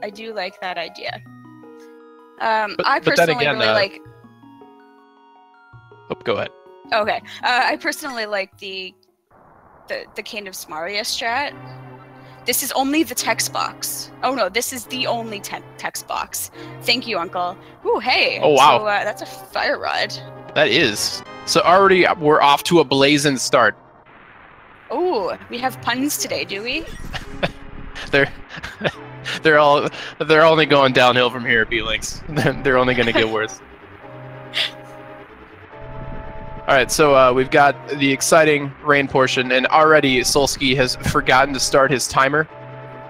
I do like that idea. But I then personally again, really like. Oh, go ahead. Okay, I personally like the Cane of Samaria strat. This is only the text box. Oh no, this is the only text box. Thank you, Uncle. Ooh, hey. Oh wow. So that's a fire rod. That is. So already we're off to a blazing start. Ooh, we have puns today, do we? they're only going downhill from here, B-Links. They're only going to get worse. All right, so we've got the exciting rain portion, and already Solski has forgotten to start his timer.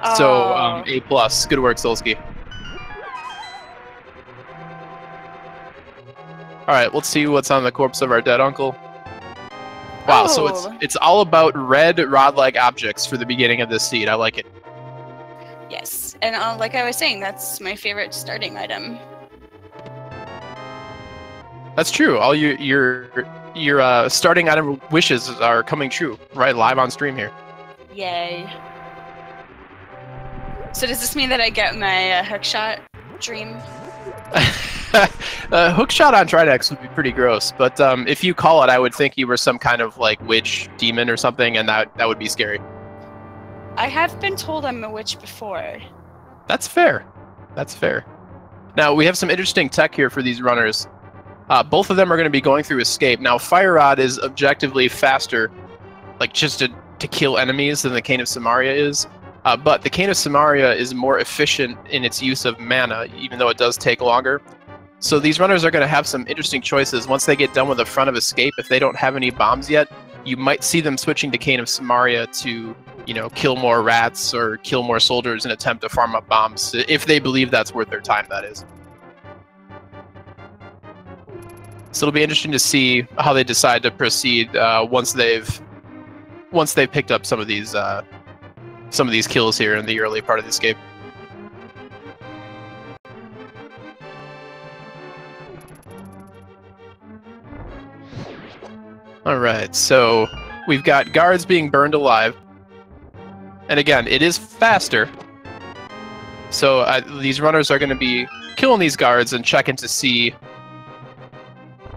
Oh. So A+. Good work, Solski. All right, let's see what's on the corpse of our dead uncle. Wow, so it's all about red rod-like objects for the beginning of this seed. I like it. Yes, and like I was saying, that's my favorite starting item. That's true. All your starting item wishes are coming true, right? Live on stream here. Yay. So does this mean that I get my hookshot dream? Hookshot on Tridex would be pretty gross, but if you call it, I would think you were some kind of like witch demon or something, and that would be scary. I have been told I'm a witch before. That's fair. That's fair. Now we have some interesting tech here for these runners. Both of them are going to be going through escape. Now Fire Rod is objectively faster, like just to kill enemies, than the Cane of Samaria is. But the Cane of Samaria is more efficient in its use of mana, even though it does take longer. So these runners are going to have some interesting choices. Once they get done with the front of escape, if they don't have any bombs yet, you might see them switching to Cane of Samaria to, you know, kill more rats or kill more soldiers and attempt to farm up bombs, if they believe that's worth their time, that is. So it'll be interesting to see how they decide to proceed once they've picked up some of these kills here in the early part of the escape. All right, so we've got guards being burned alive, and again, it is faster. So these runners are going to be killing these guards and checking to see,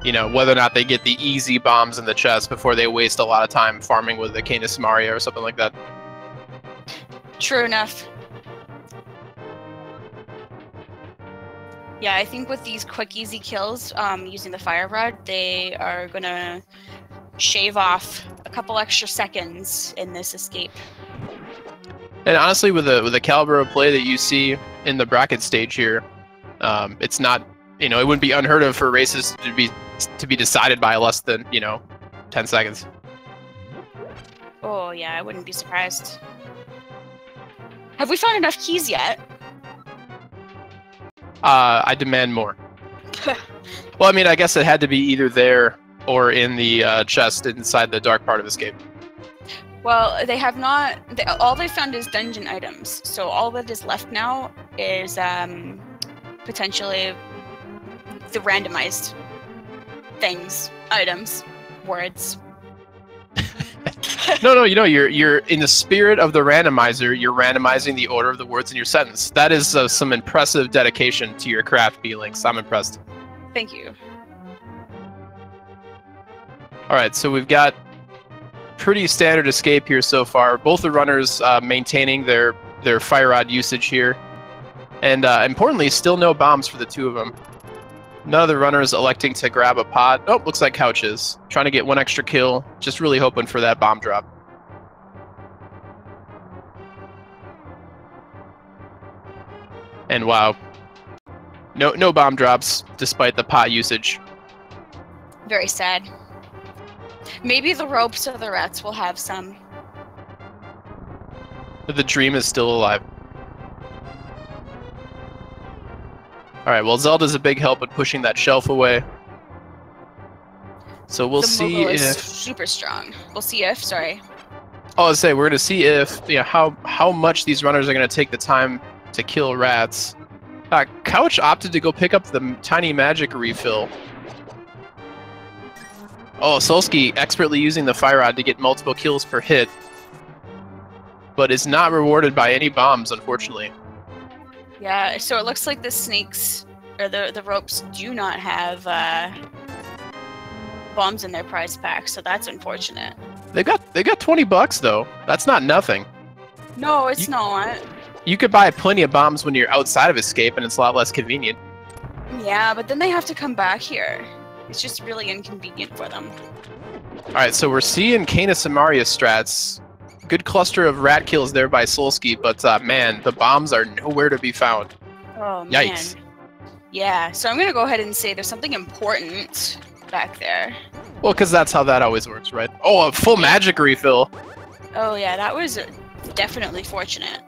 you know, whether or not they get the easy bombs in the chest before they waste a lot of time farming with the Cane of Samaria or something like that. True enough. Yeah, I think with these quick, easy kills, using the Fire Rod, they are gonna shave off a couple extra seconds in this escape. And honestly, with the caliber of play that you see in the bracket stage here, it's not, you know, it wouldn't be unheard of for races to be decided by less than, you know, 10 seconds. Oh yeah, I wouldn't be surprised. Have we found enough keys yet? I demand more. Well, I mean, I guess it had to be either there or in the chest inside the dark part of Escape. Well, they have not. All they found is dungeon items. So all that is left now is potentially the randomized things, items, words. No, you know, you're in the spirit of the randomizer. You're randomizing the order of the words in your sentence. That is some impressive dedication to your craft, B-Links. I'm impressed. Thank you. All right, so we've got pretty standard escape here so far. Both the runners maintaining their fire rod usage here, and importantly, still no bombs for the two of them. None of the runners electing to grab a pot. Oh, looks like Couch is trying to get one extra kill. Just really hoping for that bomb drop. And wow, no bomb drops despite the pot usage. Very sad. Maybe the ropes or the rats will have some. But the dream is still alive. Alright, well, Zelda's a big help at pushing that shelf away. So we'll see if... super strong. We'll see if, sorry. Oh, I was say, we're going to see if, you know, how much these runners are going to take the time to kill rats. Couch opted to go pick up the tiny magic refill. Oh, Solski expertly using the fire rod to get multiple kills per hit, but is not rewarded by any bombs, unfortunately. Yeah, so it looks like the snakes, or the ropes do not have bombs in their prize pack, so that's unfortunate. They got $20 though. That's not nothing. No, it's not. You could buy plenty of bombs when you're outside of Escape, and it's a lot less convenient. Yeah, but then they have to come back here. It's just really inconvenient for them. Alright, so we're seeing Canis and Maria strats. Good cluster of rat kills there by Solski, but man, the bombs are nowhere to be found. Oh, man. Yikes. Yeah, so I'm going to go ahead and say there's something important back there. Well, because that's how that always works, right? Oh, a full magic refill. Oh, yeah, that was definitely fortunate.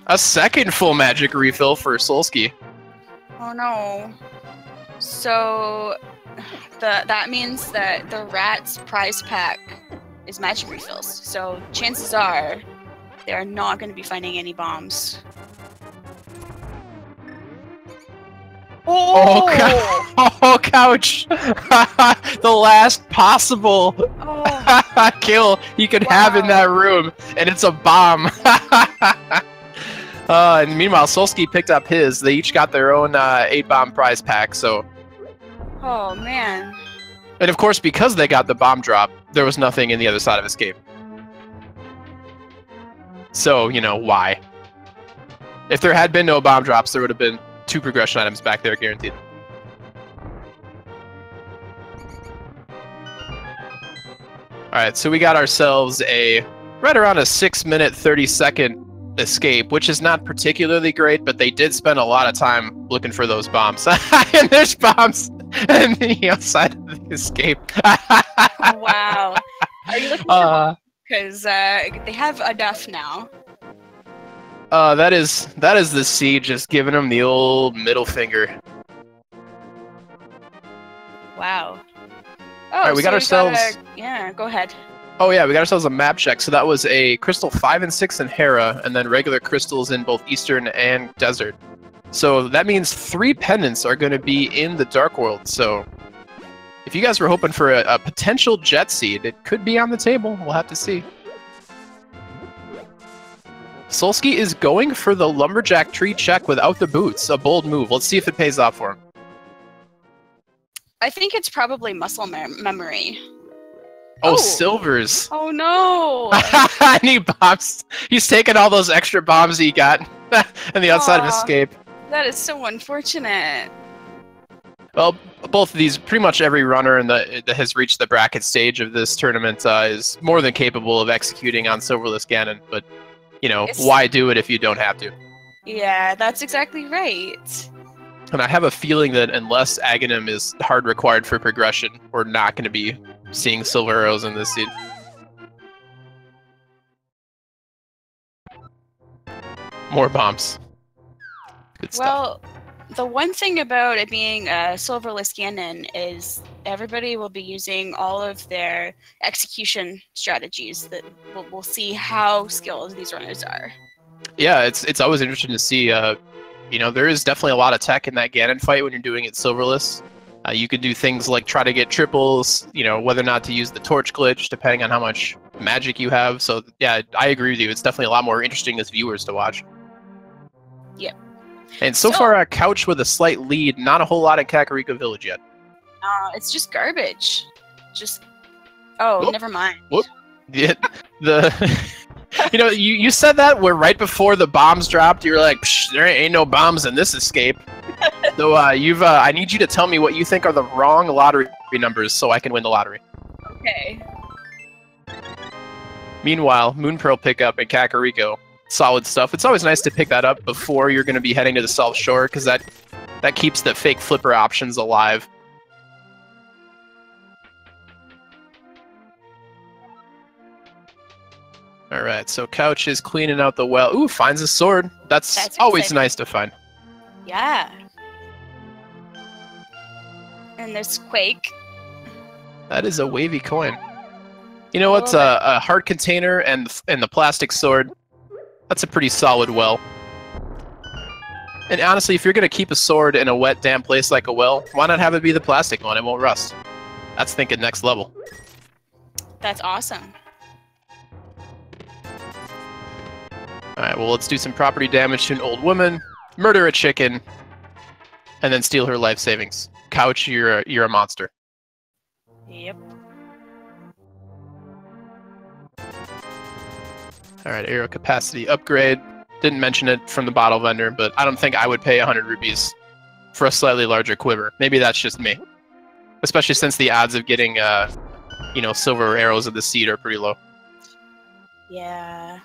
A second full magic refill for Solski. Oh, no. So that means that the rat's prize pack is magic refills. So chances are they are not going to be finding any bombs. Oh, Couch! The last possible kill you could have in that room, and it's a bomb. And meanwhile, Solski picked up his. They each got their own 8-bomb prize pack, so... Oh, man. And of course, because they got the bomb drop, there was nothing in the other side of Escape. So, you know, why? If there had been no bomb drops, there would have been 2 progression items back there, guaranteed. Alright, so we got ourselves right around a 6-minute, 30-second escape, which is not particularly great, but they did spend a lot of time looking for those bombs. And there's bombs on the outside of the escape. Wow. Are you looking for because they have enough now. That is the Sea just giving them the old middle finger. Wow. Oh, Alright, we got ourselves... Yeah, go ahead. Oh yeah, we got ourselves a map check. So that was a Crystal 5 and 6 in Hera, and then regular crystals in both Eastern and Desert. So that means 3 pendants are going to be in the Dark World. So if you guys were hoping for a potential Jet Seed, it could be on the table. We'll have to see. Solski is going for the Lumberjack tree check without the boots. A bold move. Let's see if it pays off for him. I think it's probably muscle memory. Oh, silvers. Oh, no. I need bombs. He's taking all those extra bombs he got on the outside of Escape. That is so unfortunate. Well, both of these, pretty much every runner that has reached the bracket stage of this tournament is more than capable of executing on Silverless Ganon. But, you know, why do it if you don't have to? Yeah, that's exactly right. And I have a feeling that unless Aghanim is hard required for progression, we're not going to be seeing silver arrows in this seed. More bombs. Good stuff. Well, the one thing about it being a Silverless Ganon is everybody will be using all of their execution strategies that we'll see how skilled these runners are. Yeah, it's always interesting to see. You know, there is definitely a lot of tech in that Ganon fight when you're doing it Silverless. You could do things like try to get triples, you know, whether or not to use the torch glitch, depending on how much magic you have. So, yeah, I agree with you. It's definitely a lot more interesting as viewers to watch. Yep. And so far, Couch with a slight lead. Not a whole lot in Kakariko Village yet. It's just garbage. Oh, never mind. Whoop. Yeah, you know, you said that where right before the bombs dropped, you were like, psh, there ain't no bombs in this escape. So I need you to tell me what you think are the wrong lottery numbers so I can win the lottery. Okay. Meanwhile, Moonpearl pickup in Kakariko. Solid stuff. It's always nice to pick that up before you're going to be heading to the South Shore, because that keeps the fake flipper options alive. Alright, so Couch is cleaning out the well. Ooh, finds a sword. That's always nice to find. Yeah. And there's Quake. That is a wavy coin. You know what's a heart container and the plastic sword? That's a pretty solid well. And honestly, if you're going to keep a sword in a wet, damp place like a well, why not have it be the plastic one? It won't rust. That's thinking next level. That's awesome. Alright, well, let's do some property damage to an old woman. murder a chicken, and then steal her life savings. Couch, you're a monster. Yep. All right, arrow capacity upgrade. Didn't mention it from the bottle vendor, but I don't think I would pay 100 rupees for a slightly larger quiver. Maybe that's just me. Especially since the odds of getting, you know, silver arrows of the seed are pretty low. Yeah.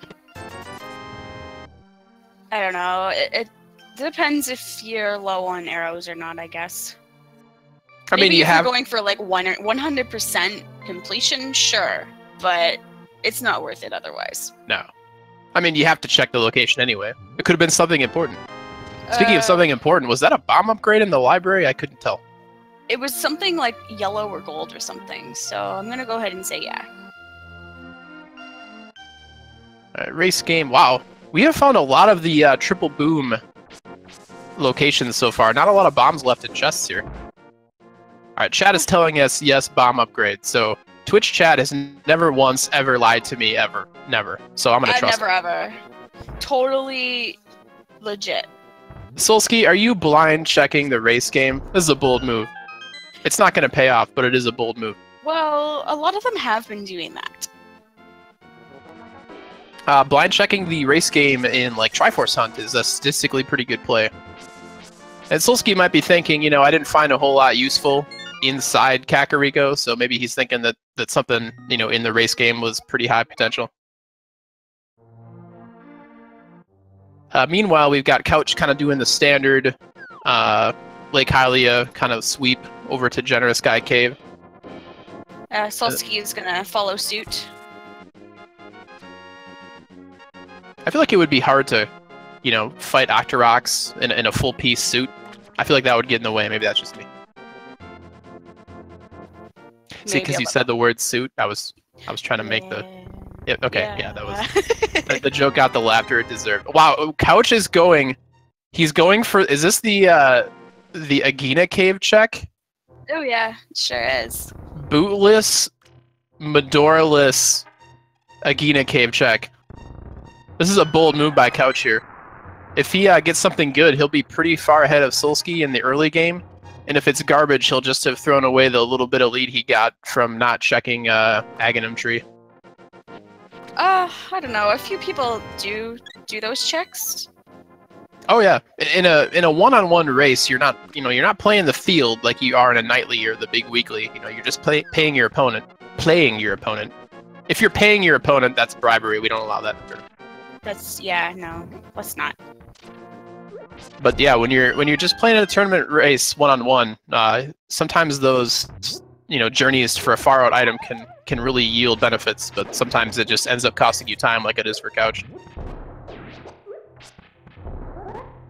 I don't know. It depends if you're low on arrows or not, I guess. I mean, Maybe you if have you're going for like 100% completion, sure, but it's not worth it otherwise. no. I mean, you have to check the location anyway. It could have been something important. Speaking of something important, was that a bomb upgrade in the library? I couldn't tell. It was something like yellow or gold or something, so I'm gonna go ahead and say yeah. Race game. Wow. We have found a lot of the triple boom locations so far. Not a lot of bombs left in chests here. Alright, chat is telling us yes, bomb upgrade. So Twitch chat has never once ever lied to me, ever. Never. So I'm gonna trust Never ever. Totally legit. Solski, are you blind checking the race game? This is a bold move. It's not gonna pay off, but it is a bold move. Well, a lot of them have been doing that. Blind checking the race game in like Triforce Hunt is a statistically pretty good play. And Solski might be thinking, you know, I didn't find a whole lot useful inside Kakariko, so maybe he's thinking that something, you know, in the race game was pretty high potential. Meanwhile, we've got Couch kind of doing the standard Lake Hylia kind of sweep over to Generous Guy Cave. Solski is gonna follow suit. I feel like it would be hard to, you know, fight Octoroks in a full piece suit. I feel like that would get in the way. Maybe that's just me. See, because you said the word suit, I was trying to make the. Yeah, okay, yeah, that was the joke got the laughter it deserved. Wow, Couch is going. He's going for. Is this the Agina cave check? Oh yeah, it sure is. Bootless, Medoraless, Agina cave check. This is a bold move by Couch here. If he gets something good, he'll be pretty far ahead of Solski in the early game. And if it's garbage, he'll just have thrown away the little bit of lead he got from not checking Aghanim Tree. I don't know. A few people do those checks. Oh yeah, in a one-on-one race, you're not playing the field like you are in a nightly or the big weekly. You know, you're just paying your opponent. If you're paying your opponent, that's bribery. We don't allow that. No, let's not. But yeah, when you're just playing a tournament race one-on-one, sometimes those, you know, journeys for a far out item can really yield benefits, but sometimes it just ends up costing you time, like it is for Couch.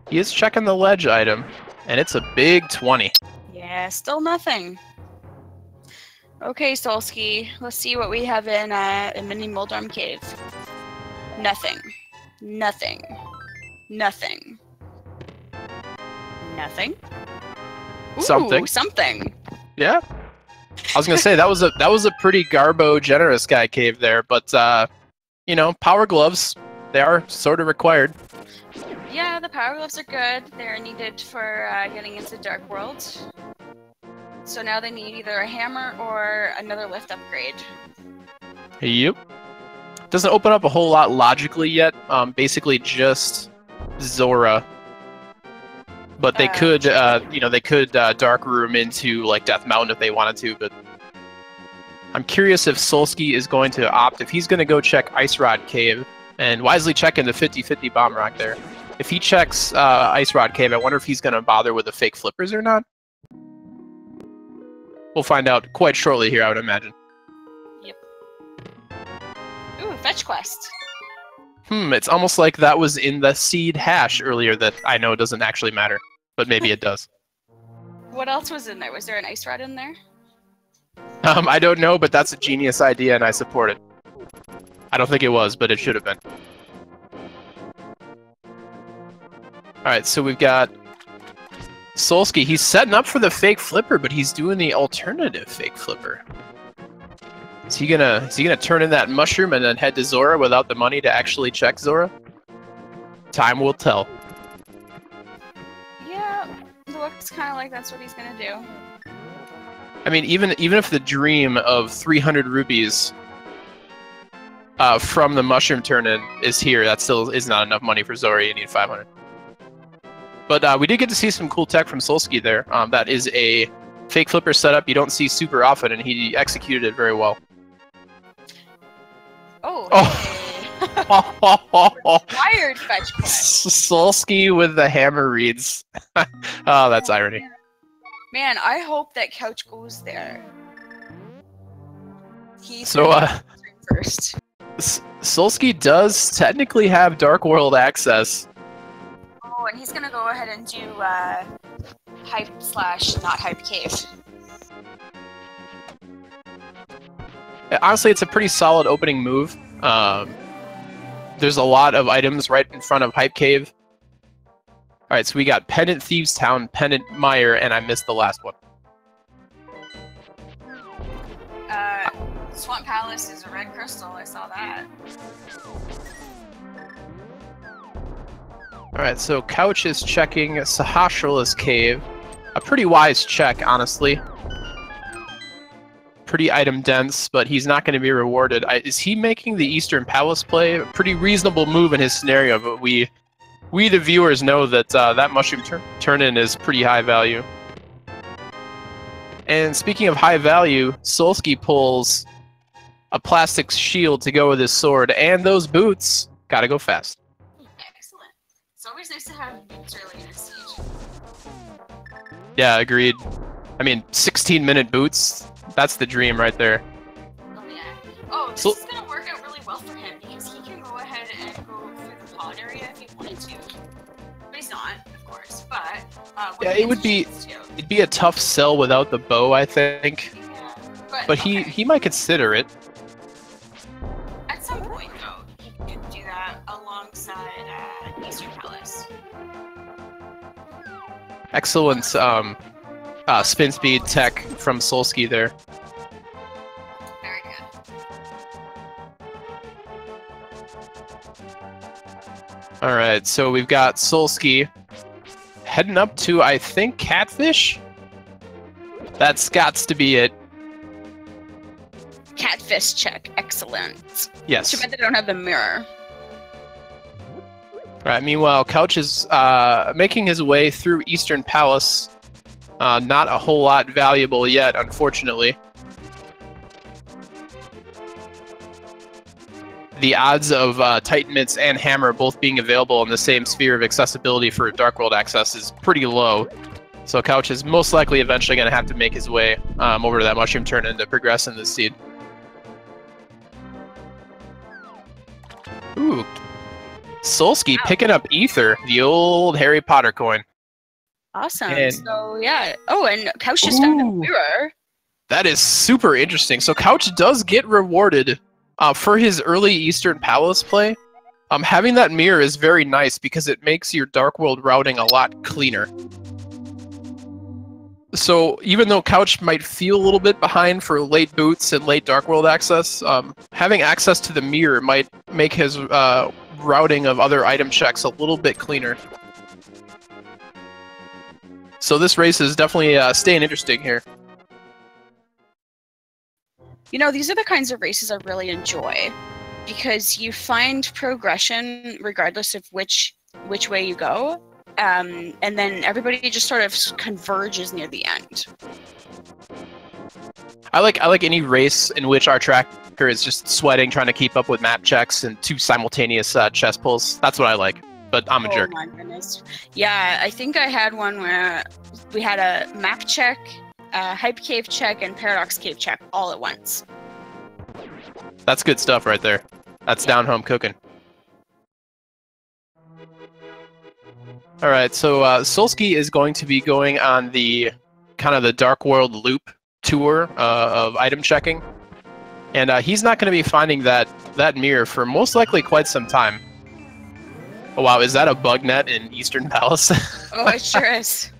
He is checking the ledge item, and it's a big 20. Yeah, still nothing. Okay, Solski, let's see what we have in Mini Moldorm Cave. Nothing. Nothing. Nothing. Nothing. Ooh, something. Yeah. I was gonna say that was a pretty Garbo Generous Guy cave there, but you know, power gloves, they are sort of required. Yeah, the power gloves are good. They're needed for getting into Dark World. So now they need either a hammer or another lift upgrade. Yep. Doesn't open up a whole lot logically yet. Basically just Zora. But they could, you know, Dark Room into like Death Mountain if they wanted to. But I'm curious if Solski is going to opt, if he's going to go check Ice Rod Cave and wisely check in the 50-50 Bomb Rock there. If he checks Ice Rod Cave, I wonder if he's going to bother with the fake flippers or not. We'll find out quite shortly here, I would imagine. Yep. Ooh, fetch quest. It's almost like that was in the seed hash earlier that I know doesn't actually matter, but maybe it does. What else was in there? Was there an ice rod in there? I don't know, but that's a genius idea and I support it. I don't think it was, but it should have been. Alright, so we've got Solski. He's setting up for the fake flipper, but he's doing the alternative fake flipper. Is he gonna turn in that mushroom and then head to Zora without the money to actually check Zora? Time will tell. Yeah, it looks kind of like that's what he's gonna do. I mean, even if the dream of 300 rupees from the mushroom turn-in is here, that still is not enough money for Zori. You need 500. But we did get to see some cool tech from Solski there. That is a fake flipper setup you don't see super often, and he executed it very well. Oh. Oh. Wired fetch quest. Solski with the hammer reads. Oh, that's irony. Man, I hope that Couch goes there. He's first. Solski does technically have Dark World access. Oh, and he's gonna go ahead and do hype/not hype cave. Honestly, it's a pretty solid opening move. There's a lot of items right in front of Hype Cave. Alright, so we got Pendant Thieves Town, Pendant Mire, and I missed the last one. Swamp Palace is a red crystal, I saw that. Alright, so Couch is checking Sahasrala's Cave. A pretty wise check, honestly. Pretty item dense, but he's not going to be rewarded. Is he making the Eastern Palace play? A pretty reasonable move in his scenario, but we the viewers know that that mushroom turn-in is pretty high value. And speaking of high value, Solski pulls a plastic shield to go with his sword, and those boots gotta go fast. Excellent. It's always nice to have boots early in a siege. Yeah, agreed. I mean, 16-minute boots. That's the dream right there. Oh yeah. Oh, this is gonna work out really well for him because he can go ahead and go through the pod area if he wanted to. But he's not, of course. But yeah, it'd be a tough sell without the bow, I think. Yeah. But he might consider it. At some point, though, he can do that alongside Eastern Palace. Excellent spin speed tech from Solski there. Very good. Alright, so we've got Solski heading up to, I think, Catfish? That's gots to be it. Catfish check. Excellent. Yes. Too bad they don't have the mirror. Alright, meanwhile, Couch is making his way through Eastern Palace. Not a whole lot valuable yet, unfortunately. The odds of Titan Mitts and Hammer both being available in the same sphere of accessibility for Dark World access is pretty low. So Couch is most likely eventually going to have to make his way over to that mushroom turn-in to progress in this seed. Ooh. Solski picking up Ether, the old Harry Potter coin. Awesome. And, so yeah. Oh, and Couch just found a mirror. That is super interesting. So Couch does get rewarded for his early Eastern Palace play. Having that mirror is very nice because it makes your Dark World routing a lot cleaner. So even though Couch might feel a little bit behind for late boots and late Dark World access, having access to the mirror might make his routing of other item checks a little bit cleaner. So this race is definitely staying interesting here. You know, these are the kinds of races I really enjoy because you find progression regardless of which way you go, and then everybody just sort of converges near the end. I like any race in which our tracker is just sweating, trying to keep up with map checks and two simultaneous chest pulls. That's what I like. But I'm a jerk. Oh my goodness. Yeah, I think I had one where we had a map check, Hype Cave check, and Paradox Cave check all at once. That's good stuff right there. That's down home cooking. Alright, so Solski is going to be going on the kind of the Dark World loop tour of item checking. And he's not going to be finding that mirror for most likely quite some time. Oh wow, is that a bug net in Eastern Palace? Oh, it sure is.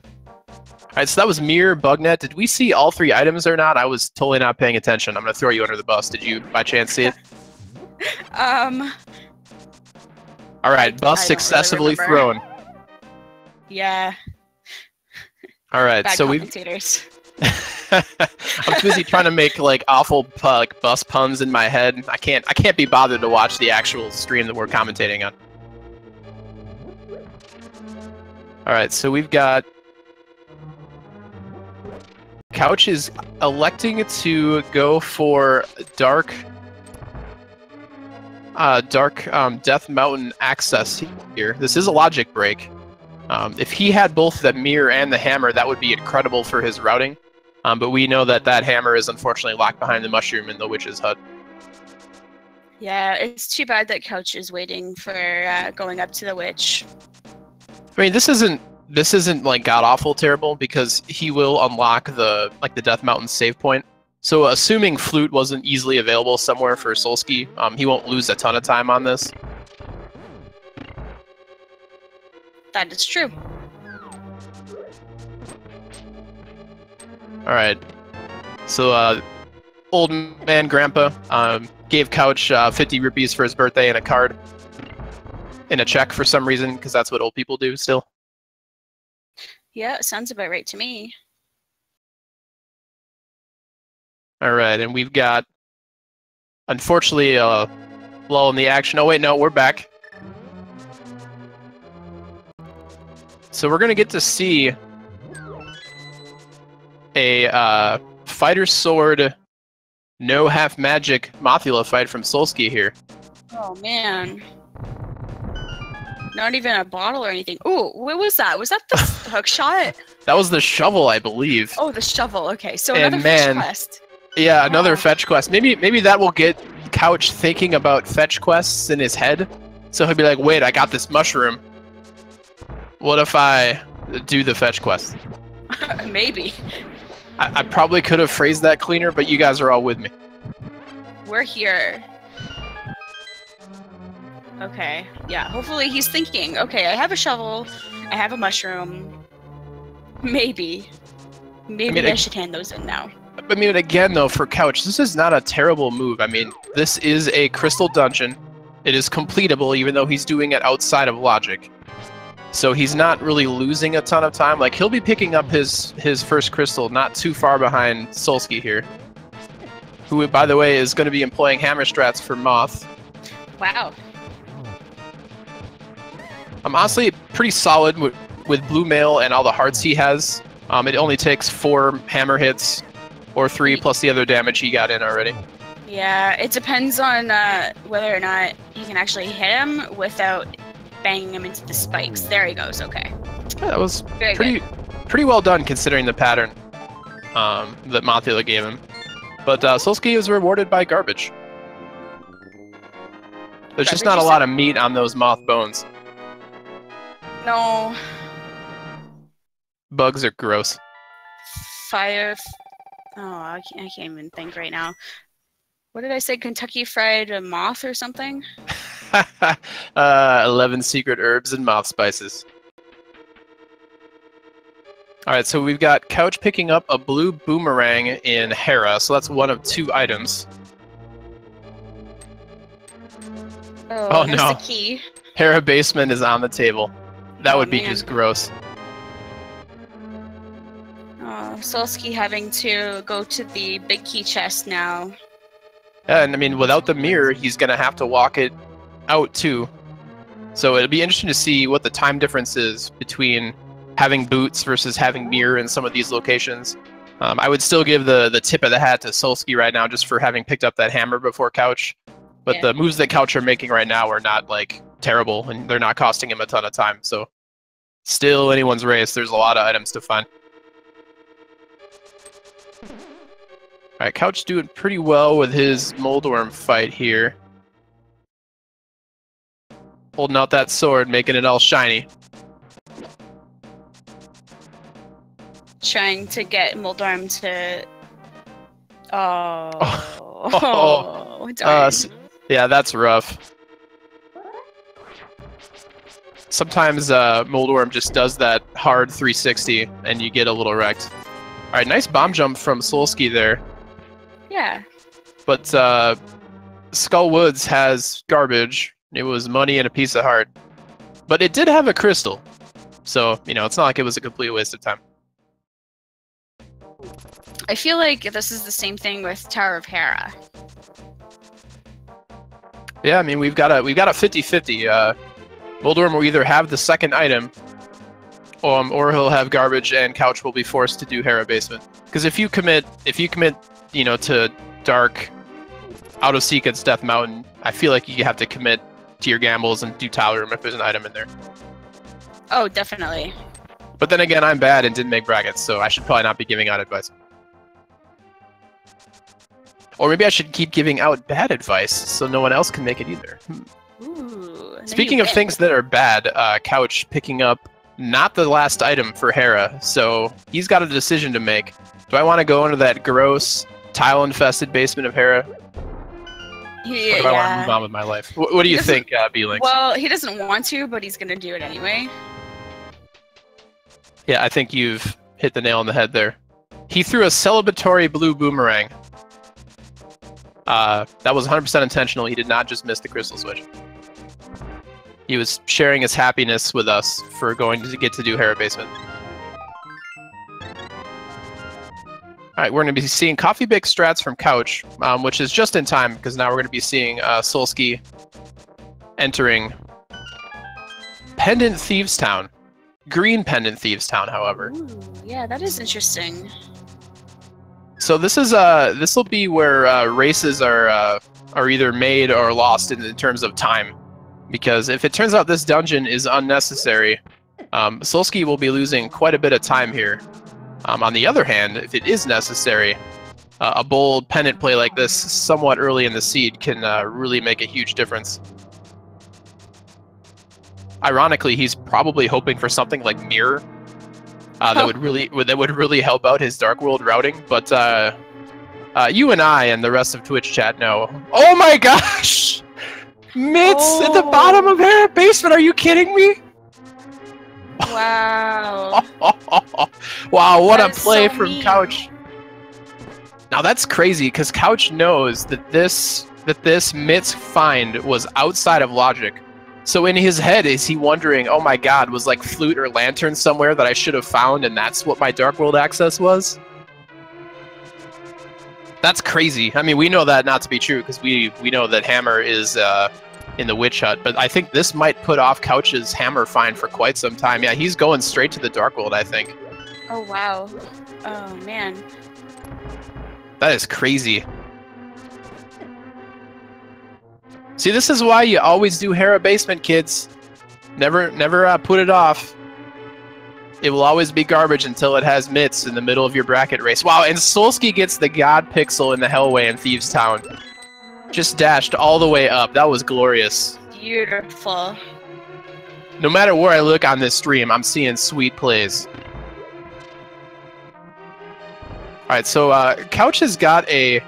Alright, so that was mirror, bug net. Did we see all three items or not? I was totally not paying attention. I'm going to throw you under the bus. Did you, by chance, see it? Alright, bus successfully really thrown. Yeah. All right, Bad so commentators. I'm busy trying to make like awful like bus puns in my head. I can't be bothered to watch the actual stream that we're commentating on. All right, so we've got Couch is electing to go for Dark Death Mountain access here. This is a logic break. If he had both the mirror and the hammer, that would be incredible for his routing. But we know that that hammer is unfortunately locked behind the mushroom in the witch's hut. Yeah, it's too bad that Couch is waiting for going up to the witch. I mean, this isn't like god awful terrible because he will unlock the Death Mountain save point. So assuming Flute wasn't easily available somewhere for Solski, he won't lose a ton of time on this. That is true. All right. So old man Grandpa gave Couch 50 rupees for his birthday and a card and a check for some reason because that's what old people do still. Yeah, it sounds about right to me. All right, and we've got, unfortunately, a lull in the action. Oh, wait, no, we're back. So we're going to get to see a fighter sword, no half magic Mothula fight from Solski here. Oh, man. Not even a bottle or anything. Ooh, what was that? Was that the hook shot? That was the shovel, I believe. Oh, the shovel. Okay, so And another fetch quest. Yeah, another fetch quest. Maybe that will get Couch thinking about fetch quests in his head. So he'll be like, wait, I got this mushroom. What if I do the fetch quest? Maybe. I probably could have phrased that cleaner, but you guys are all with me. We're here. Okay, yeah, hopefully he's thinking, okay, I have a shovel, I have a mushroom. Maybe I should hand those in now. I mean, again, though, for Couch, this is not a terrible move. I mean, this is a crystal dungeon. It is completable, even though he's doing it outside of logic. So he's not really losing a ton of time. Like, he'll be picking up his first crystal not too far behind Solski here. Who, by the way, is going to be employing hammer strats for Moth. Wow. I'm honestly pretty solid with Blue Mail and all the hearts he has. It only takes 4 hammer hits, or 3 plus the other damage he got in already. Yeah, it depends on whether or not you can actually hit him without banging him into the spikes. There he goes, okay. Yeah, that was pretty well done considering the pattern that Mothula gave him. But Solski was rewarded by garbage. There's just not a lot of meat on those moth bones. No. Bugs are gross. Fire. Oh, I can't even think right now. What did I say? Kentucky Fried Moth or something? 11 secret herbs and moth spices. Alright, so we've got Couch picking up a blue boomerang in Hera, so that's one of 2 items. Oh no. The key. Hera basement is on the table. That would be man. just gross. Solski having to go to the big key chest now. Yeah, and I mean, without the mirror, he's going to have to walk it out too. So it'll be interesting to see what the time difference is between having boots versus having mirror in some of these locations. I would still give the tip of the hat to Solski right now just for having picked up that hammer before Couch. But Yeah. the moves that Couch are making right now are not like terrible, and they're not costing him a ton of time. So still anyone's race. There's a lot of items to find. Alright, Couch doing pretty well with his Moldworm fight here. Holding out that sword, making it all shiny. Trying to get Moldorm to... darn. Yeah, that's rough. Sometimes Moldworm just does that hard 360 and you get a little wrecked. Alright, nice bomb jump from Solski there. Yeah. But Skull Woods has garbage. It was money and a piece of heart. But it did have a crystal. So, you know, it's not like it was a complete waste of time. I feel like this is the same thing with Tower of Hera. Yeah, I mean we've got a 50-50. Voldorm will either have the second item, or he'll have garbage, and Couch will be forced to do Hera basement. Because if you commit, you know, to Dark, out of sequence Death Mountain, I feel like you have to commit to your gambles and do Tower Room if there's an item in there. Oh, definitely. But then again, I'm bad and didn't make brackets, so I should probably not be giving out advice. Or maybe I should keep giving out bad advice so no one else can make it either. Ooh, Speaking of things that are bad, Couch picking up not the last item for Hera, so he's got a decision to make. Do I want to go into that gross, tile-infested basement of Hera? Yeah. Or do I want to move on with my life? What do you think, B-Links? Well, he doesn't want to, but he's going to do it anyway. Yeah, I think you've hit the nail on the head there. He threw a celebratory blue boomerang. That was 100% intentional. He did not just miss the crystal switch. He was sharing his happiness with us for going to get to do Hera basement. Alright, we're going to be seeing Coffee Bake strats from Couch, which is just in time, because now we're going to be seeing Solski entering Pendant Thieves Town. Green Pendant Thieves Town, however. Ooh, yeah, that is interesting. So this will be where races are either made or lost in terms of time, because if it turns out this dungeon is unnecessary, Solski will be losing quite a bit of time here. On the other hand, if it is necessary, a bold pendant play like this somewhat early in the seed can really make a huge difference. Ironically, he's probably hoping for something like Mirror that would really help out his Dark World routing. But you and I and the rest of Twitch chat know. Oh my gosh! Mitts at the bottom of Hera basement. Are you kidding me? Wow. Wow, what a That is play so from mean. Couch. Now that's crazy, because Couch knows that this Mitts find was outside of logic. So in his head, is he wondering, oh my god, was like Flute or Lantern somewhere that I should have found, and that's what my Dark World access was? That's crazy. I mean, we know that not to be true, because we know that Hammer is in the Witch Hut, but I think this might put off Couch's Hammer find for quite some time. Yeah, he's going straight to the Dark World, I think. Oh, wow. Oh, man. That is crazy. See, this is why you always do Hera basement, kids. Never put it off. It will always be garbage until it has Mitts in the middle of your bracket race. Wow, and Solski gets the God Pixel in the Hellway in Thieves Town. Just dashed all the way up. That was glorious. Beautiful. No matter where I look on this stream, I'm seeing sweet plays. Alright, so Couch has got an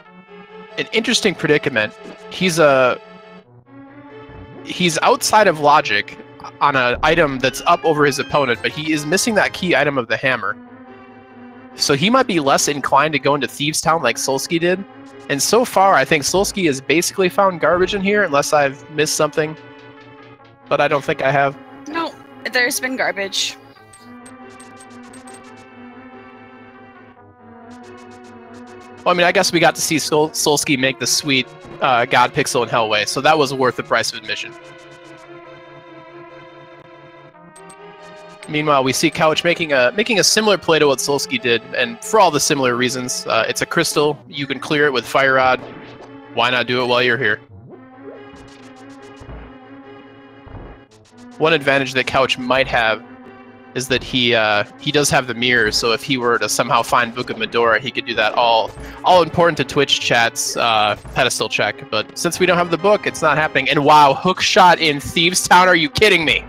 interesting predicament. He's outside of logic on an item that's up over his opponent, but he is missing that key item of the hammer. So he might be less inclined to go into Thieves Town like Solski did. And so far, I think Solski has basically found garbage in here, unless I've missed something. But I don't think I have. No, there's been garbage. Well, I mean, I guess we got to see Solski make the sweet God Pixel in Hellway, so that was worth the price of admission. Meanwhile, we see Couch making a similar play to what Solski did, and for all the similar reasons. It's a crystal. You can clear it with Fire Rod. Why not do it while you're here? One advantage that Couch might have is that he does have the mirror, so if he were to somehow find Book of Medora, he could do that all important to Twitch chat's pedestal check. But since we don't have the book, it's not happening. And wow, hook shot in Thieves Town, are you kidding me?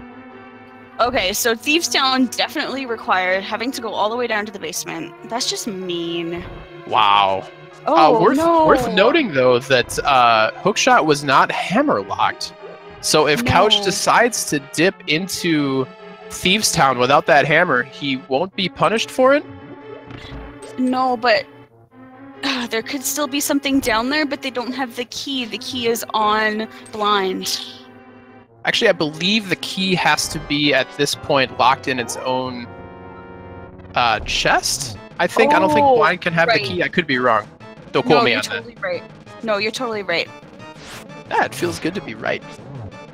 Okay, so Thieves Town definitely required having to go all the way down to the basement. That's just mean. Wow. Oh, no. Worth noting, though, that Hookshot was not hammer locked. So if Couch decides to dip into Thieves Town without that hammer, he won't be punished for it? No, but there could still be something down there, but they don't have the key. The key is on blind. Actually, I believe the key has to be, at this point, locked in its own chest? I think. I don't think Blind can have the right. key. I could be wrong. Don't No, quote me you're on totally right. No, you're totally right. that. Yeah, it feels good to be right.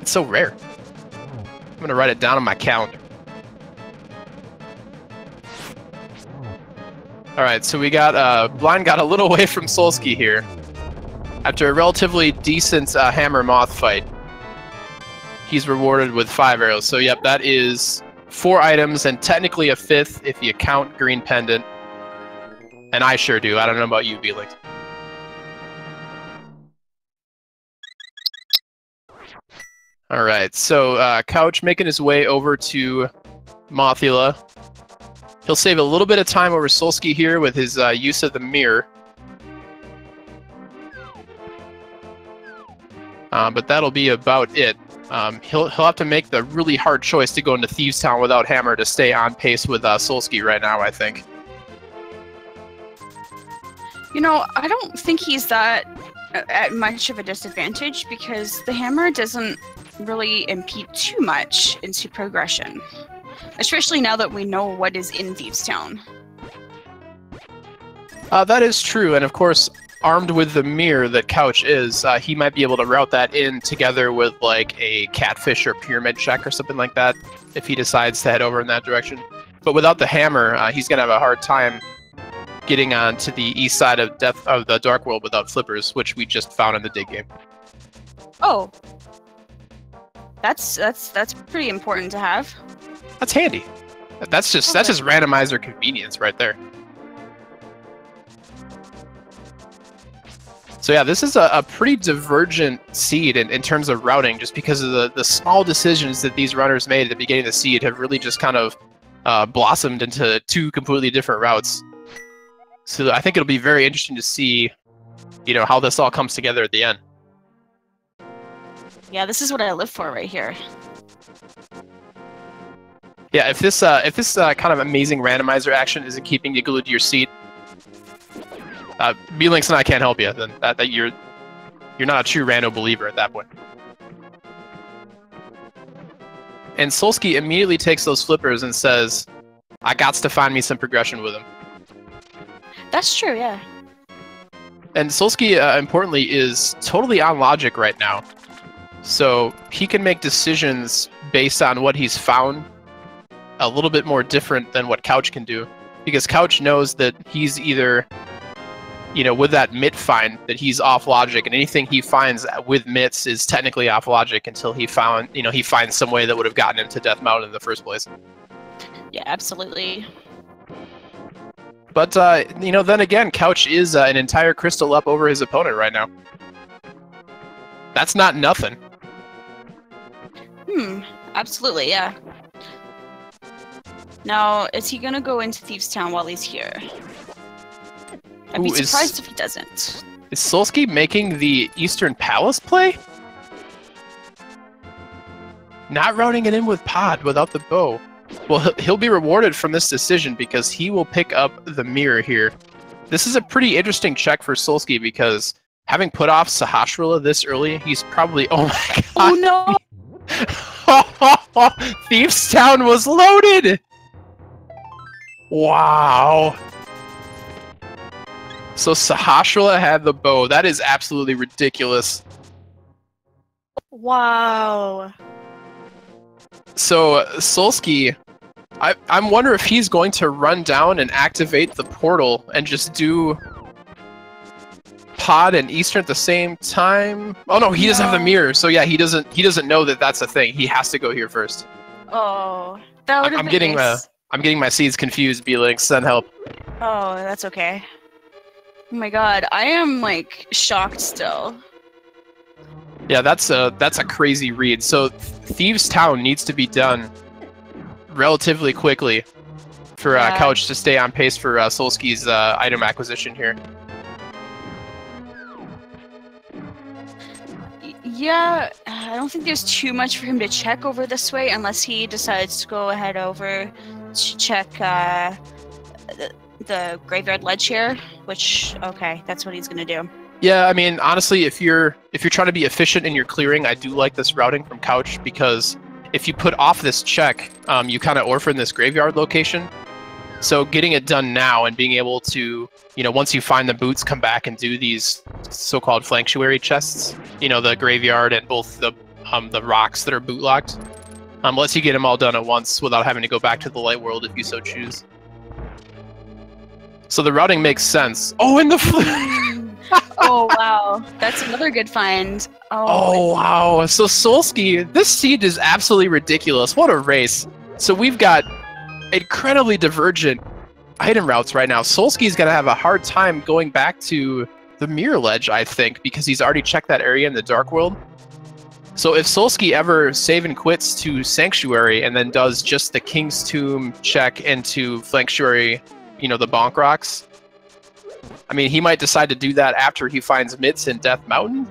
It's so rare. I'm gonna write it down on my calendar. All right, so we got Blind got a little away from Solski here after a relatively decent hammer moth fight. He's rewarded with 5 arrows. So yep, that is 4 items and technically a 5th if you count green pendant. And I sure do. I don't know about you, B-Link. All right, so Couch making his way over to Mothula. He'll save a little bit of time over Solski here with his use of the mirror. But that'll be about it. He'll have to make the really hard choice to go into Thieves Town without Hammer to stay on pace with Solski right now, I think. You know, I don't think he's that at much of a disadvantage because the hammer doesn't really impede too much into progression, especially now that we know what is in Thieves Town. That is true, and of course, armed with the mirror that Couch is, he might be able to route that in together with like a catfish or pyramid check or something like that if he decides to head over in that direction. But without the hammer, he's gonna have a hard time getting on to the east side of the Dark World without flippers, which we just found in the dig game. Oh, that's pretty important to have. That's handy. That's just randomizer convenience right there. So yeah, this is a pretty divergent seed in terms of routing, just because of the small decisions that these runners made at the beginning of the seed have really just kind of blossomed into 2 completely different routes. So I think it'll be very interesting to see, you know, how this all comes together at the end. Yeah, this is what I live for right here. Yeah, if this kind of amazing randomizer action isn't keeping you glued to your seat, B-Links and I can't help you. Then that you're not a true rando believer at that point. And Solski immediately takes those flippers and says, "I gots to find me some progression with him." That's true, yeah. And Solski, importantly, is totally on logic right now. So he can make decisions based on what he's found a little bit more different than what Couch can do. Because Couch knows that he's either, you know, with that mitt find, that he's off logic, and anything he finds with mitts is technically off logic until he finds some way that would have gotten him to Death Mountain in the first place. Yeah, absolutely. But, you know, then again, Couch is an entire crystal up over his opponent right now. That's not nothing. Absolutely, yeah. Now, is he gonna go into Thieves Town while he's here? I'd be surprised if he doesn't. Is Solski making the Eastern Palace play? Not routing it in with Pod without the bow. Well, he'll be rewarded from this decision because he will pick up the mirror here. This is a pretty interesting check for Solski because having put off Sahasrahla this early, he's probably... Oh my god! Oh no! Thieves Town was loaded! Wow. So Sahasrahla had the bow. That is absolutely ridiculous. Wow. So Solski, I'm wondering if he's going to run down and activate the portal and just do Pod and Eastern at the same time. Oh no, he doesn't have the mirror. So yeah, he doesn't know that that's a thing. He has to go here first. Oh, that would have been nice. I'm getting my seeds confused, B-Link. Send help. Oh, that's okay. Oh my god, I am like shocked still. Yeah, that's a crazy read. So Thieves Town needs to be done relatively quickly for Couch to stay on pace for Solski's item acquisition here. Yeah, I don't think there's too much for him to check over this way unless he decides to go ahead over to check the graveyard ledge here, which, okay, that's what he's gonna do. Yeah, I mean, honestly, if you're trying to be efficient in your clearing, I do like this routing from Couch because if you put off this check, you kind of orphan this graveyard location. So getting it done now and being able to, once you find the boots, come back and do these so-called flanctuary chests, the graveyard and both the rocks that are boot locked, lets you get them all done at once without having to go back to the light world if you so choose. So the routing makes sense. Oh, and the Oh, wow. That's another good find. Oh, wow. So Solski, this seed is absolutely ridiculous. What a race. So we've got incredibly divergent item routes right now. Solski's going to have a hard time going back to the Mirror Ledge, I think, because he's already checked that area in the Dark World. So if Solski ever save and quits to Sanctuary and then does just the King's Tomb check into Flanctuary, the Bonk Rocks, I mean, he might decide to do that after he finds Mitts in Death Mountain.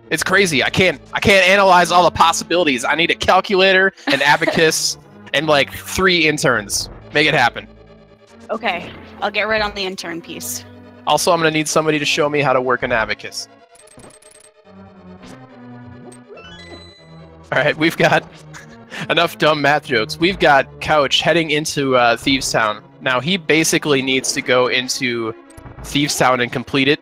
It's crazy. I can't analyze all the possibilities. I need a calculator, an abacus, and like 3 interns. Make it happen. Okay, I'll get right on the intern piece. Also, I'm going to need somebody to show me how to work an abacus. All right, we've got enough dumb math jokes. We've got Couch heading into Thieves Town. Now, he basically needs to go into Thieves Town and complete it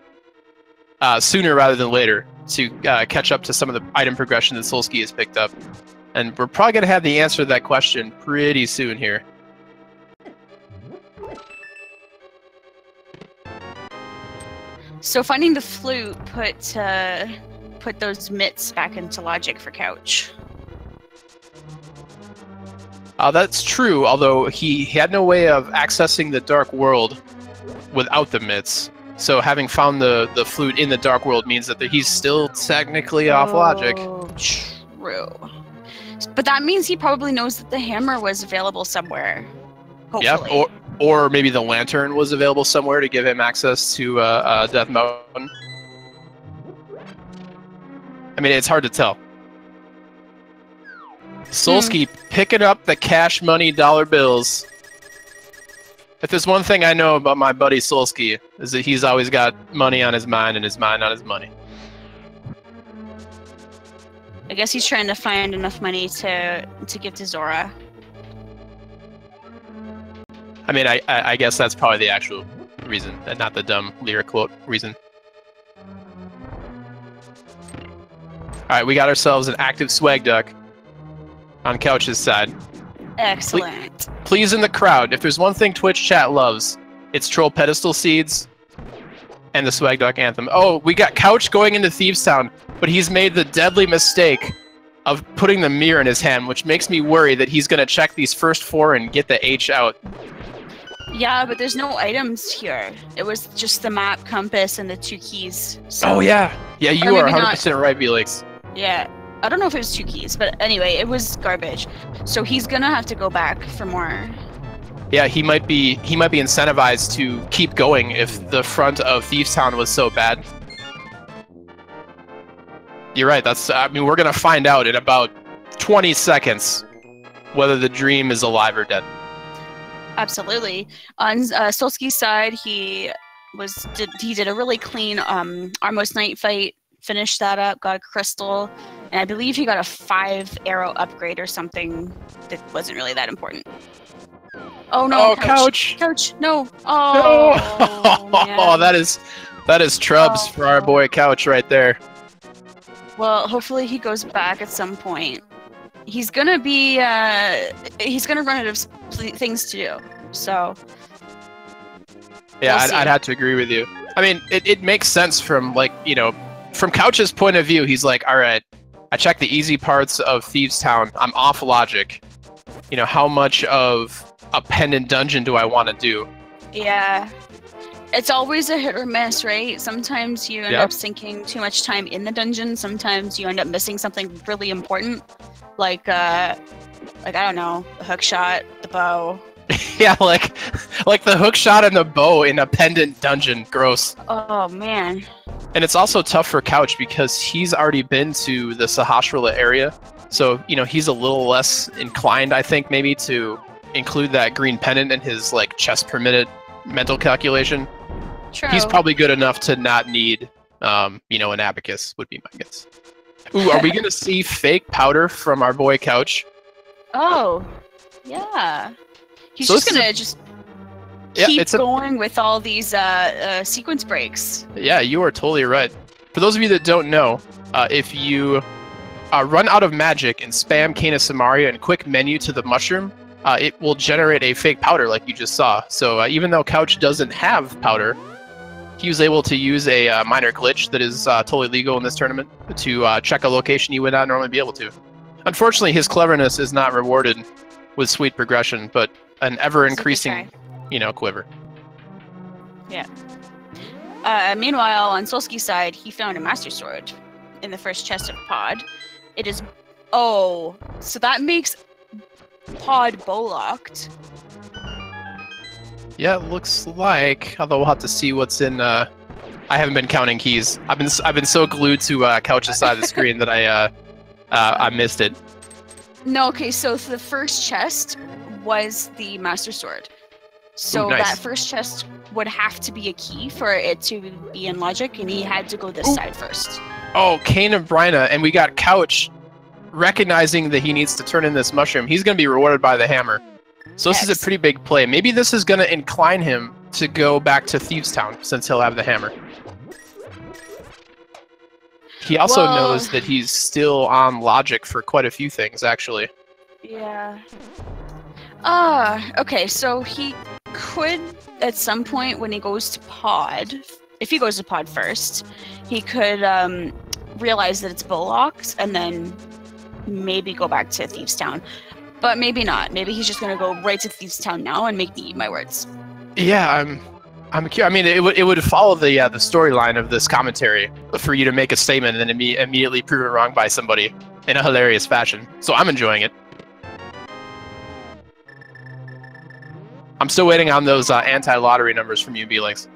sooner rather than later to catch up to some of the item progression that Solski has picked up. And we're probably going to have the answer to that question pretty soon here. So finding the flute put those mitts back into logic for Couch. That's true, although he had no way of accessing the Dark World without the mitts. So having found the flute in the Dark World means that he's still technically off logic. True. But that means he probably knows that the hammer was available somewhere. Hopefully. Yep, or maybe the lantern was available somewhere to give him access to Death Mountain. I mean, it's hard to tell. Solski picking up the cash money dollar bills. If there's one thing I know about my buddy Solski, is that he's always got money on his mind and his mind on his money. I guess he's trying to find enough money to give to Zora. I mean, I guess that's probably the actual reason, and not the dumb lyric quote reason. Alright, we got ourselves an active swag duck on Couch's side. Excellent. Please in the crowd, if there's one thing Twitch chat loves, it's troll pedestal seeds and the swag duck anthem. Oh, we got Couch going into Thieves Town, but he's made the deadly mistake of putting the mirror in his hand, which makes me worry that he's going to check these first 4 and get the H out. Yeah, but there's no items here. It was just the map, compass, and the 2 keys. So, oh, yeah. Yeah, you are 100% right, Felix. Yeah. I don't know if it was 2 keys, but anyway, it was garbage. So he's gonna have to go back for more. Yeah, he might be incentivized to keep going if the front of Thieves Town was so bad. You're right. I mean, we're gonna find out in about 20 seconds whether the dream is alive or dead. Absolutely. On Solski's side, he did a really clean Armos Knight fight. Finished that up, got a crystal, and I believe he got a 5 arrow upgrade or something that wasn't really that important. Oh no! Oh, Couch! Couch! No! Oh! No. Oh, that is Trubs for our boy Couch right there. Well, hopefully he goes back at some point. He's gonna run out of things to do. So. Yeah, I'd have to agree with you. I mean, it makes sense from from Couch's point of view. He's like, all right, I checked the easy parts of Thieves Town. I'm off logic. How much of a pendant dungeon do I want to do? Yeah. It's always a hit or miss, right? Sometimes you end up sinking too much time in the dungeon. Sometimes you end up missing something really important. Like I don't know, the hook shot, the bow. Yeah, like the hook shot and the bow in a pendant dungeon. Gross. Oh, man. And it's also tough for Couch because he's already been to the Sahasrara area. So, he's a little less inclined, I think, maybe to include that green pendant in his, chest per minute mental calculation. True. He's probably good enough to not need, an abacus, would be my guess. Ooh, are we going to see fake powder from our boy Couch? Oh, yeah. He's So just this is gonna a- just Yeah, keep it's a going with all these sequence breaks. Yeah, you are totally right. For those of you that don't know, if you run out of magic and spam Canis Samaria and quick menu to the mushroom, it will generate a fake powder like you just saw. So even though Couch doesn't have powder, he was able to use a minor glitch that is totally legal in this tournament to check a location you would not normally be able to. Unfortunately, his cleverness is not rewarded with sweet progression, but an ever-increasing, quiver. Yeah. Meanwhile, on Solski's side, he found a Master Sword in the first chest of Pod. It is... Oh, so that makes Pod bow-locked. Yeah, it looks like. Although we'll have to see what's in. I haven't been counting keys. I've been so glued to Couch's side of the screen that I missed it. No, okay, so the first chest was the Master Sword. So Ooh, nice. that first chest would have to be a key for it to be in logic, and he had to go this side first. Oh, Kane and Bryna, and we got Couch recognizing that he needs to turn in this mushroom. He's going to be rewarded by the hammer. So this is a pretty big play. Maybe this is going to incline him to go back to Thieves Town since he'll have the hammer. He also knows that he's still on logic for quite a few things, actually. Yeah. Okay, so he could, at some point when he goes to Pod, if he goes to Pod first, he could realize that it's bull-locked and then maybe go back to Thieves Town. But maybe not. Maybe he's just gonna go right to Thieves Town now and make me eat my words. Yeah, I'm curious. I mean, it would follow the storyline of this commentary for you to make a statement and then immediately prove it wrong by somebody in a hilarious fashion. So I'm enjoying it. I'm still waiting on those anti-lottery numbers from you, B-Links.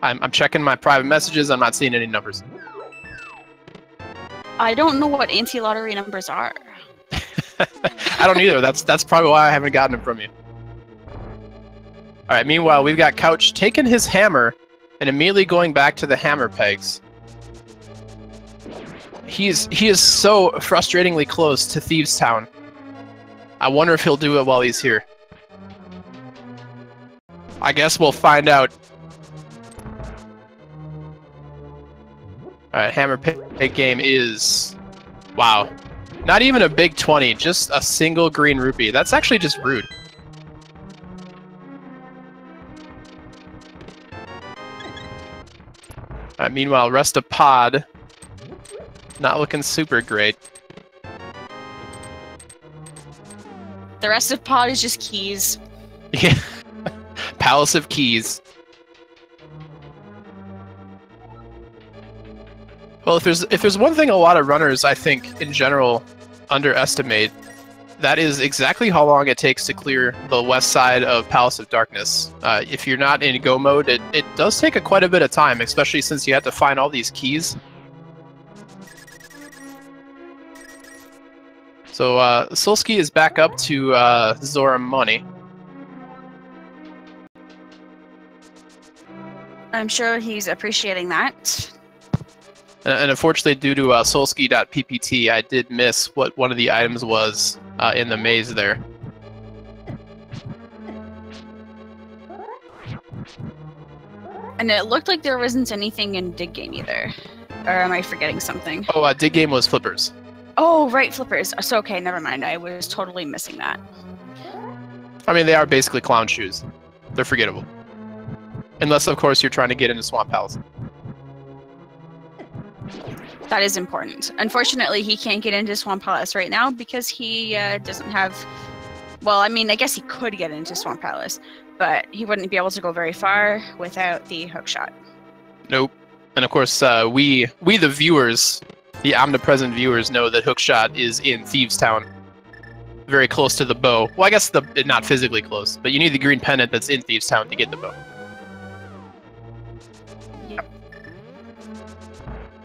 I'm checking my private messages. I'm not seeing any numbers. I don't know what anti-lottery numbers are. I don't either. That's probably why I haven't gotten them from you. All right. Meanwhile, we've got Couch taking his hammer and immediately going back to the hammer pegs. He is so frustratingly close to Thieves Town. I wonder if he'll do it while he's here. I guess we'll find out. All right. Hammer peg game is, wow. Not even a big 20, just a single green rupee. That's actually just rude. Meanwhile, rest of Pod, not looking super great. The rest of Pod is just keys. Yeah, Palace of Keys. Well, if there's one thing a lot of runners, I think, in general, underestimate, that is exactly how long it takes to clear the west side of Palace of Darkness. If you're not in go mode, it does take quite a bit of time, especially since you have to find all these keys. So Solski is back up to Zora money. I'm sure he's appreciating that. And unfortunately, due to Solski.ppt, I did miss what one of the items was in the maze there. And it looked like there wasn't anything in Dig Game either. Or am I forgetting something? Oh, Dig Game was flippers. Oh, right, flippers. So, okay, never mind. I was totally missing that. I mean, they are basically clown shoes. They're forgettable. Unless, of course, you're trying to get into Swamp Palace. That is important. Unfortunately, he can't get into Swamp Palace right now because he doesn't have... Well, I mean, I guess he could get into Swamp Palace, but he wouldn't be able to go very far without the hookshot. Nope. And of course, we the viewers, the omnipresent viewers, know that hookshot is in Thieves Town. Very close to the bow. Well, I guess not physically close, but you need the green pendant that's in Thieves Town to get the bow.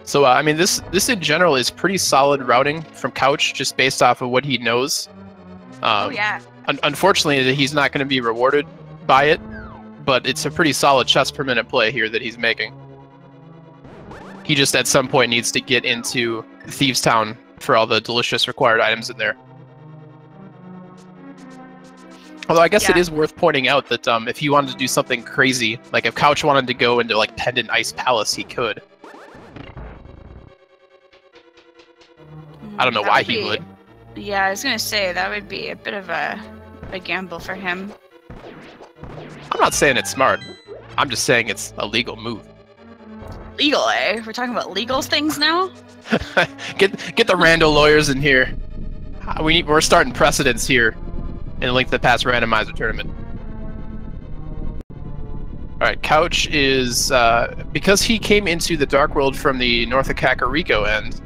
So, I mean, this in general is pretty solid routing from Couch, just based off of what he knows. Oh, yeah. Unfortunately, he's not going to be rewarded by it, but it's a pretty solid chess per minute play here that he's making. He just, at some point, needs to get into Thieves Town for all the delicious required items in there. Although I guess Yeah. it is worth pointing out that if he wanted to do something crazy, like if Couch wanted to go into like Pendant Ice Palace, he could. I don't know That why he would. Yeah, I was gonna say that would be a bit of a gamble for him. I'm not saying it's smart. I'm just saying it's a legal move. Legal, eh? We're talking about legal things now? get the rando lawyers in here. We're starting precedents here in the Link to the Past randomizer tournament. Alright, Couch is, because he came into the Dark World from the North of Kakariko end,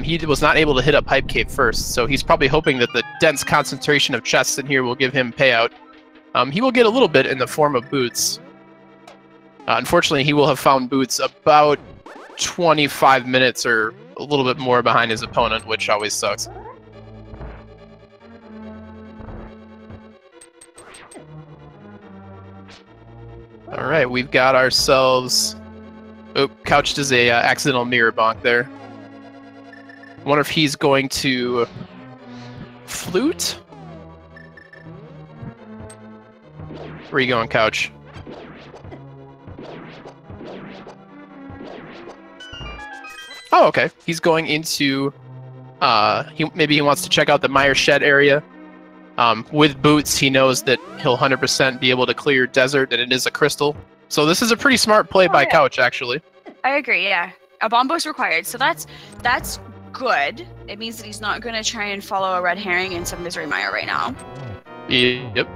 he was not able to hit up Hype Cave first, so he's probably hoping that the dense concentration of chests in here will give him payout. He will get a little bit in the form of boots. Unfortunately, he will have found boots about 25 minutes or a little bit more behind his opponent, which always sucks. Alright, we've got ourselves... Oh, Couch does a accidental mirror bonk there. Wonder if he's going to... Flute? Where are you going, Couch? Oh, okay. He's going into... maybe he wants to check out the Mire Shed area. With boots, he knows that he'll 100% be able to clear desert, and it is a crystal. So this is a pretty smart play by Couch, actually. I agree, yeah. A bombo is required, so that's good. It means that he's not going to try and follow a red herring in some Misery Mire right now. Yep.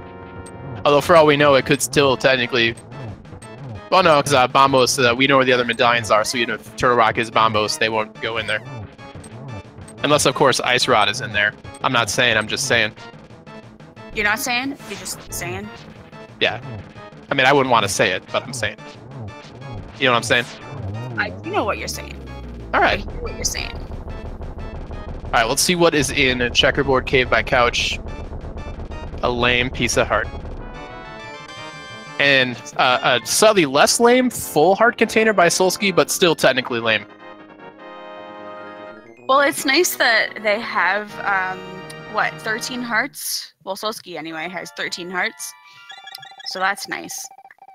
Although, for all we know, it could still technically... Well, no, because Bombos, we know where the other medallions are, so even if Turtle Rock is Bombos, they won't go in there. Unless, of course, Ice Rod is in there. I'm not saying, I'm just saying. You're not saying? You're just saying? Yeah. I mean, I wouldn't want to say it, but I'm saying. You know what I'm saying? I do know what you're saying. Alright. I hear what you're saying. Alright, let's see what is in Checkerboard Cave by Couch. A lame piece of heart. And a slightly less lame full heart container by Solski, but still technically lame. Well, it's nice that they have, 13 hearts? Well, Solski, anyway, has 13 hearts. So that's nice.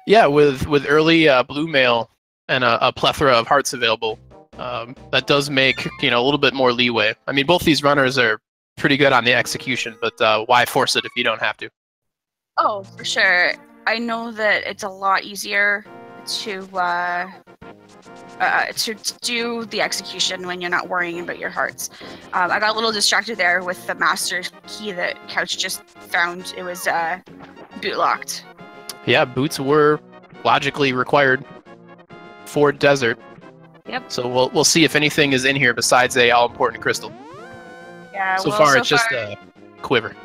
Yeah, with early blue mail and a plethora of hearts available, that does make, a little bit more leeway. I mean, both these runners are pretty good on the execution, but why force it if you don't have to? Oh, for sure. I know that it's a lot easier to do the execution when you're not worrying about your hearts. I got a little distracted there with the master key that Couch just found. It was boot locked. Yeah, boots were logically required for desert. Yep. So we'll see if anything is in here besides a all-important crystal. Yeah. So far, it's just a quiver.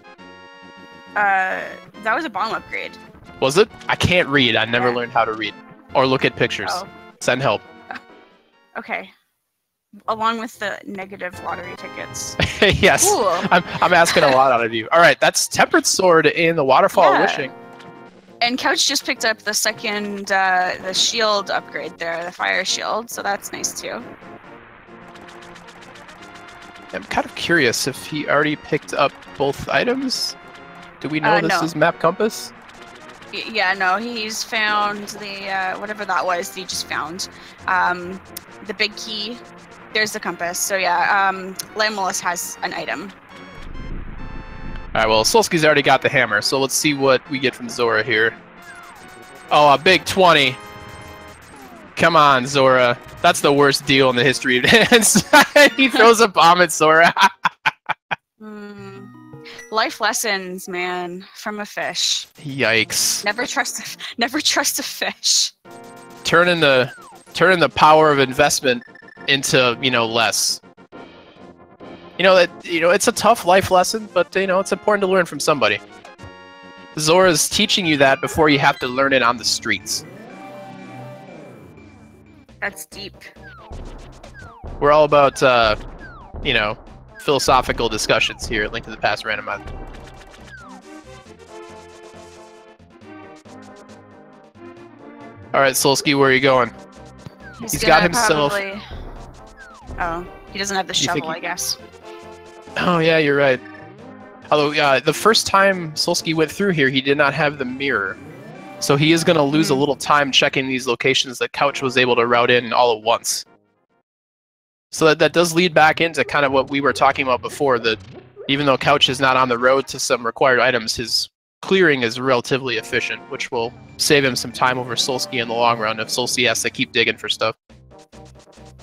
That was a bomb upgrade. Was it? I can't read. I never learned how to read or look at pictures. Oh. Send help. Okay. Along with the negative lottery tickets. Yes. Cool. I'm asking a lot out of you. All right, that's Tempered Sword in the Waterfall of Wishing. And Couch just picked up the second, the shield upgrade there, the fire shield, so that's nice too. I'm kind of curious if he already picked up both items. Do we know this is Map Compass? Yeah, no, he's found the, whatever that was that he just found. The big key, there's the compass. So yeah, Lamulus has an item. Alright, well, Solski's already got the hammer, so let's see what we get from Zora here. Oh, a big 20. Come on, Zora. That's the worst deal in the history of dance. He throws a bomb at Zora. Life lessons, man, from a fish. Yikes. Never trust a fish. Turning the power of investment into, less. It's a tough life lesson, but it's important to learn from somebody. Zora's teaching you that before you have to learn it on the streets. That's deep. We're all about, philosophical discussions here at Link to the Past Randomizer. Alright, Solski, where are you going? He's got himself... Oh, he doesn't have the shovel, I guess. Oh, yeah, you're right. Although the first time Solski went through here, he did not have the mirror. So he is going to lose a little time checking these locations that Couch was able to route in all at once. So that does lead back into kind of what we were talking about before, that even though Couch is not on the road to some required items, his clearing is relatively efficient, which will save him some time over Solski in the long run if Solski has to keep digging for stuff.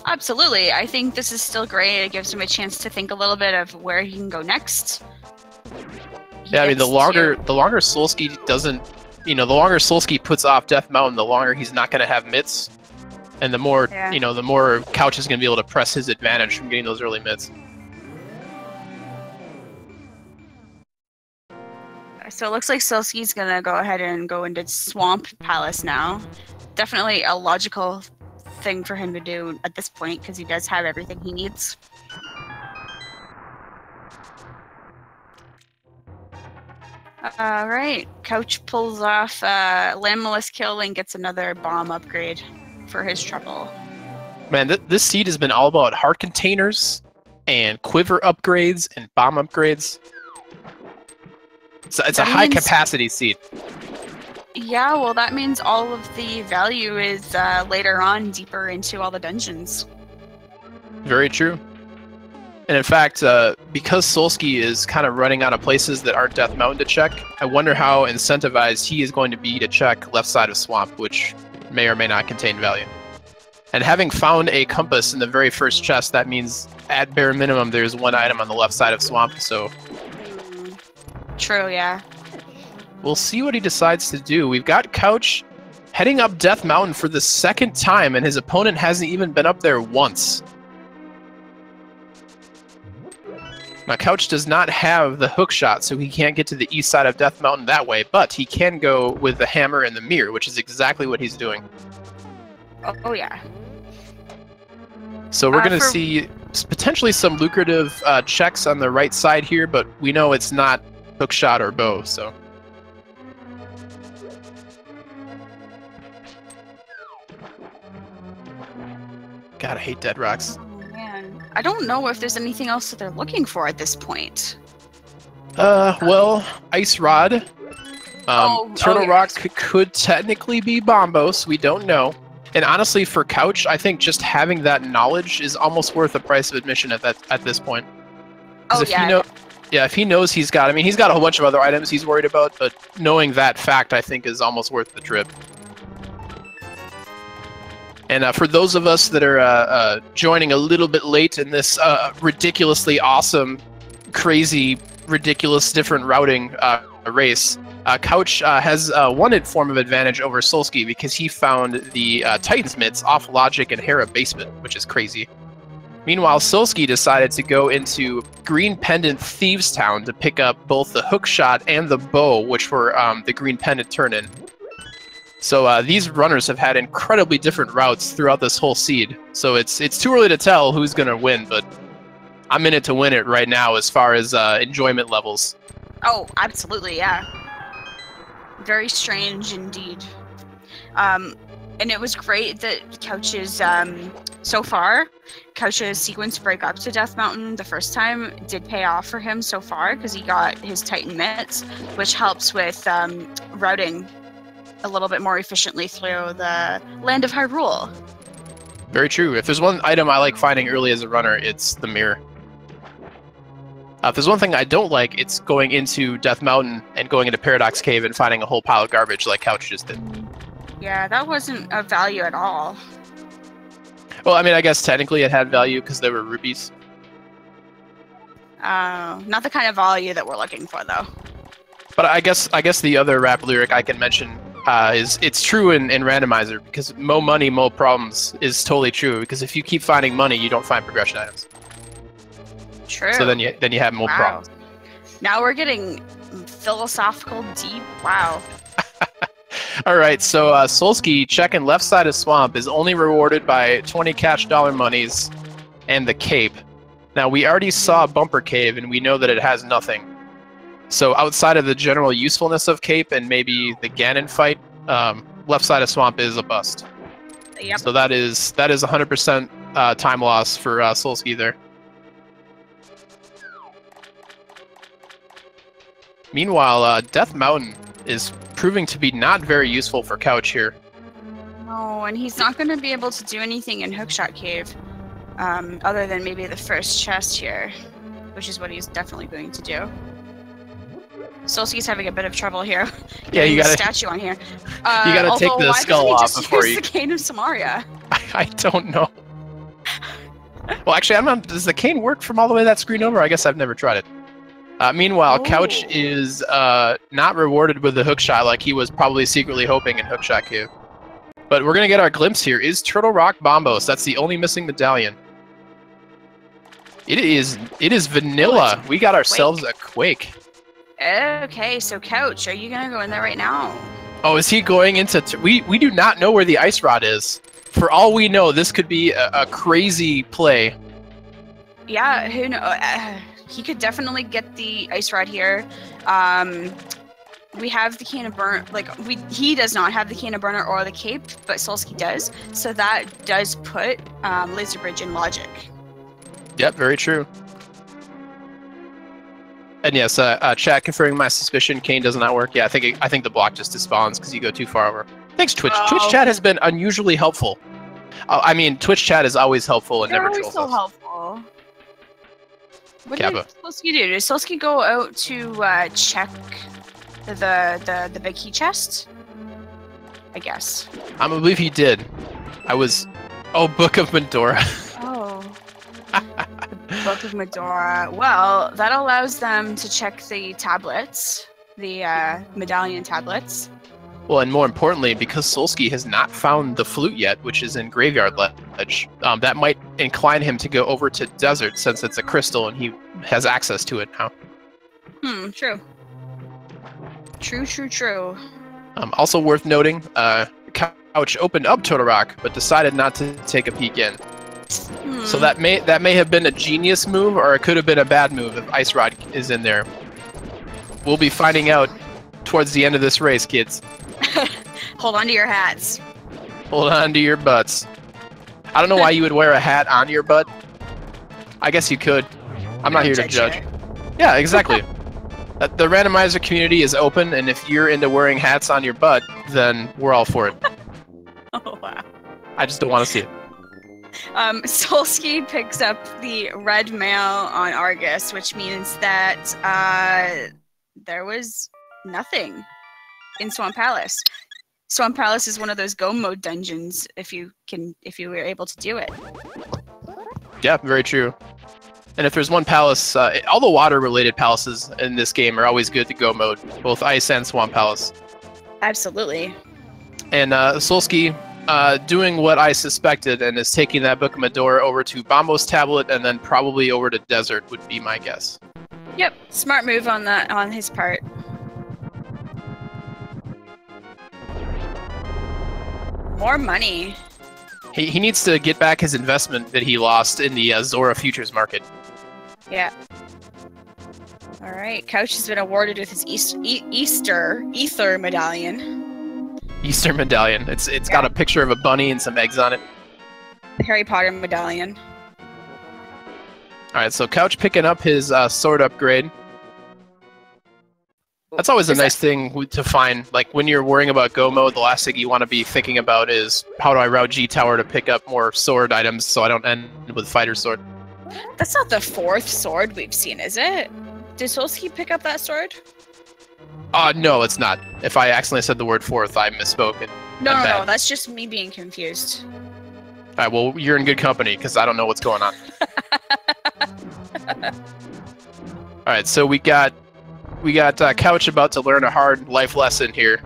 Absolutely. I think this is still great. It gives him a chance to think a little bit of where he can go next. Yeah, I mean, the longer Solski doesn't, the longer Solski puts off Death Mountain, the longer he's not going to have mitts, and the more, the more Couch is going to be able to press his advantage from getting those early mitts. So it looks like Solski's going to go ahead and go into Swamp Palace now. Definitely a logical thing for him to do at this point, because he does have everything he needs. Alright, Couch pulls off Landless Kill and gets another bomb upgrade for his trouble. Man, this seed has been all about heart containers and quiver upgrades and bomb upgrades. It's a high capacity seed. Yeah, well, that means all of the value is later on deeper into all the dungeons. Very true. And in fact, because Solski is kind of running out of places that aren't Death Mountain to check, I wonder how incentivized he is going to be to check left side of Swamp, which may or may not contain value. And having found a compass in the very first chest, that means at bare minimum there's one item on the left side of Swamp, so... True, yeah. We'll see what he decides to do. We've got Couch heading up Death Mountain for the second time, and his opponent hasn't even been up there once. Now, Couch does not have the hook shot, so he can't get to the east side of Death Mountain that way, but he can go with the hammer and the mirror, which is exactly what he's doing. Oh yeah. So we're going to see potentially some lucrative checks on the right side here, but we know it's not hook shot or bow, so... God, I hate dead rocks. I don't know if there's anything else that they're looking for at this point. Well, Ice Rod. Turtle Rock could technically be Bombos. We don't know. And honestly, for Couch, I think just having that knowledge is almost worth the price of admission at this point. If he knows he's got, he's got a whole bunch of other items he's worried about, but knowing that fact, I think, is almost worth the trip. And for those of us that are joining a little bit late in this ridiculously awesome, crazy, ridiculous, different routing race, Couch has one form of advantage over Solski because he found the Titan's Mitts off Logic and Hera Basement, which is crazy. Meanwhile, Solski decided to go into Green Pendant Thieves Town to pick up both the hook shot and the bow, which were the Green Pendant turn-in. So these runners have had incredibly different routes throughout this whole seed. So it's too early to tell who's going to win, but I'm in it to win it right now as far as enjoyment levels. Oh, absolutely, yeah. Very strange indeed. And it was great that Couch's, so far, Couch's sequence break up to Death Mountain the first time did pay off for him so far, because he got his Titan Mitts, which helps with routing a little bit more efficiently through the Land of Hyrule. Very true. If there's one item I like finding early as a runner, it's the mirror. If there's one thing I don't like, it's going into Death Mountain and going into Paradox Cave and finding a whole pile of garbage like Couch just did. Yeah, that wasn't of value at all. Well, I guess technically it had value because there were rupees. Not the kind of value that we're looking for, though. But I guess the other rap lyric I can mention is it's true in Randomizer, because mo money, mo problems is totally true, because if you keep finding money, you don't find progression items. True. So then you have more problems. Now we're getting philosophical deep. Wow. All right, so Solski checking left side of Swamp is only rewarded by 20 cash dollar monies and the cape. Now we already saw Bumper Cave and we know that it has nothing. So outside of the general usefulness of cape and maybe the Ganon fight, left side of Swamp is a bust. Yep. So that is 100% time loss for Solski there. Meanwhile, Death Mountain is proving to be not very useful for Couch here. No, and he's not going to be able to do anything in Hookshot Cave, other than maybe the first chest here, which is what he's definitely going to do. Solski's having a bit of trouble here. Yeah, you gotta statue on here. you gotta take the skull off before you. The cane of Samaria. I don't know. Well, actually, I'm not. Does the cane work from all the way that screen over? I guess I've never tried it. Meanwhile, Couch is not rewarded with the hookshot like he was probably secretly hoping in Hookshot Cave. But we're gonna get our glimpse here. Is Turtle Rock Bombos? That's the only missing medallion. It is vanilla. We got ourselves a Quake. Okay, so Couch, are you gonna go in there right now? Oh, is he going into... we do not know where the ice rod is. For all we know, this could be a crazy play. Yeah, who knows? He could definitely get the ice rod here. We have the can of burner, he does not have the can of burner or the cape, but Solski does. So that does put Laser Bridge in logic. Yep, very true. And yes, chat confirming my suspicion. Cane does not work. Yeah, I think the block just despawns because you go too far over. Thanks, Twitch. Oh. Twitch chat has been unusually helpful. I mean, Twitch chat is always helpful and They're never always trolls so us. helpful. What Kappa. did Solski do? Did Solski go out to check the big key chest? I guess. I believe he did. Oh, Book of Medora. Oh. Book of Medora. Well, that allows them to check the tablets, the medallion tablets. Well, and more importantly, because Solski has not found the flute yet, which is in Graveyard Ledge, that might incline him to go over to Desert since it's a crystal and he has access to it now. True. True. Also worth noting, Couch opened up Turtle Rock, but decided not to take a peek in. So that may have been a genius move, or it could have been a bad move if Ice Rod is in there. We'll be finding out towards the end of this race, kids. Hold on to your hats. Hold on to your butts. I don't know why you would wear a hat on your butt. I guess you could. I'm not here to judge. Yeah, exactly. The randomizer community is open, and if you're into wearing hats on your butt, then we're all for it. Oh, wow. I just don't want to see it. Solski picks up the red mail on Argus, which means that there was nothing in Swamp Palace. Swamp Palace is one of those go mode dungeons if you were able to do it. Yeah, very true. And if there's one palace, all the water-related palaces in this game are always good to go mode, both Ice and Swamp Palace. Absolutely. And Solski doing what I suspected and is taking that Book of Medora over to Bombo's tablet and then probably over to Desert would be my guess. Yep, smart move on his part. More money. He needs to get back his investment that he lost in the Zora futures market. Yeah. All right, Couch has been awarded with his Ether medallion. Easter medallion. It's got a picture of a bunny and some eggs on it. Harry Potter medallion. All right, so Couch picking up his sword upgrade. That's always a nice thing to find. Like when you're worrying about go mode, the last thing you want to be thinking about is how do I route G Tower to pick up more sword items so I don't end with fighter sword. That's not the fourth sword we've seen, is it? Did Solski pick up that sword? No, it's not. If I accidentally said the word fourth, I misspoke. No, that's just me being confused. All right, well, you're in good company because I don't know what's going on. All right, so we got Couch about to learn a hard life lesson here.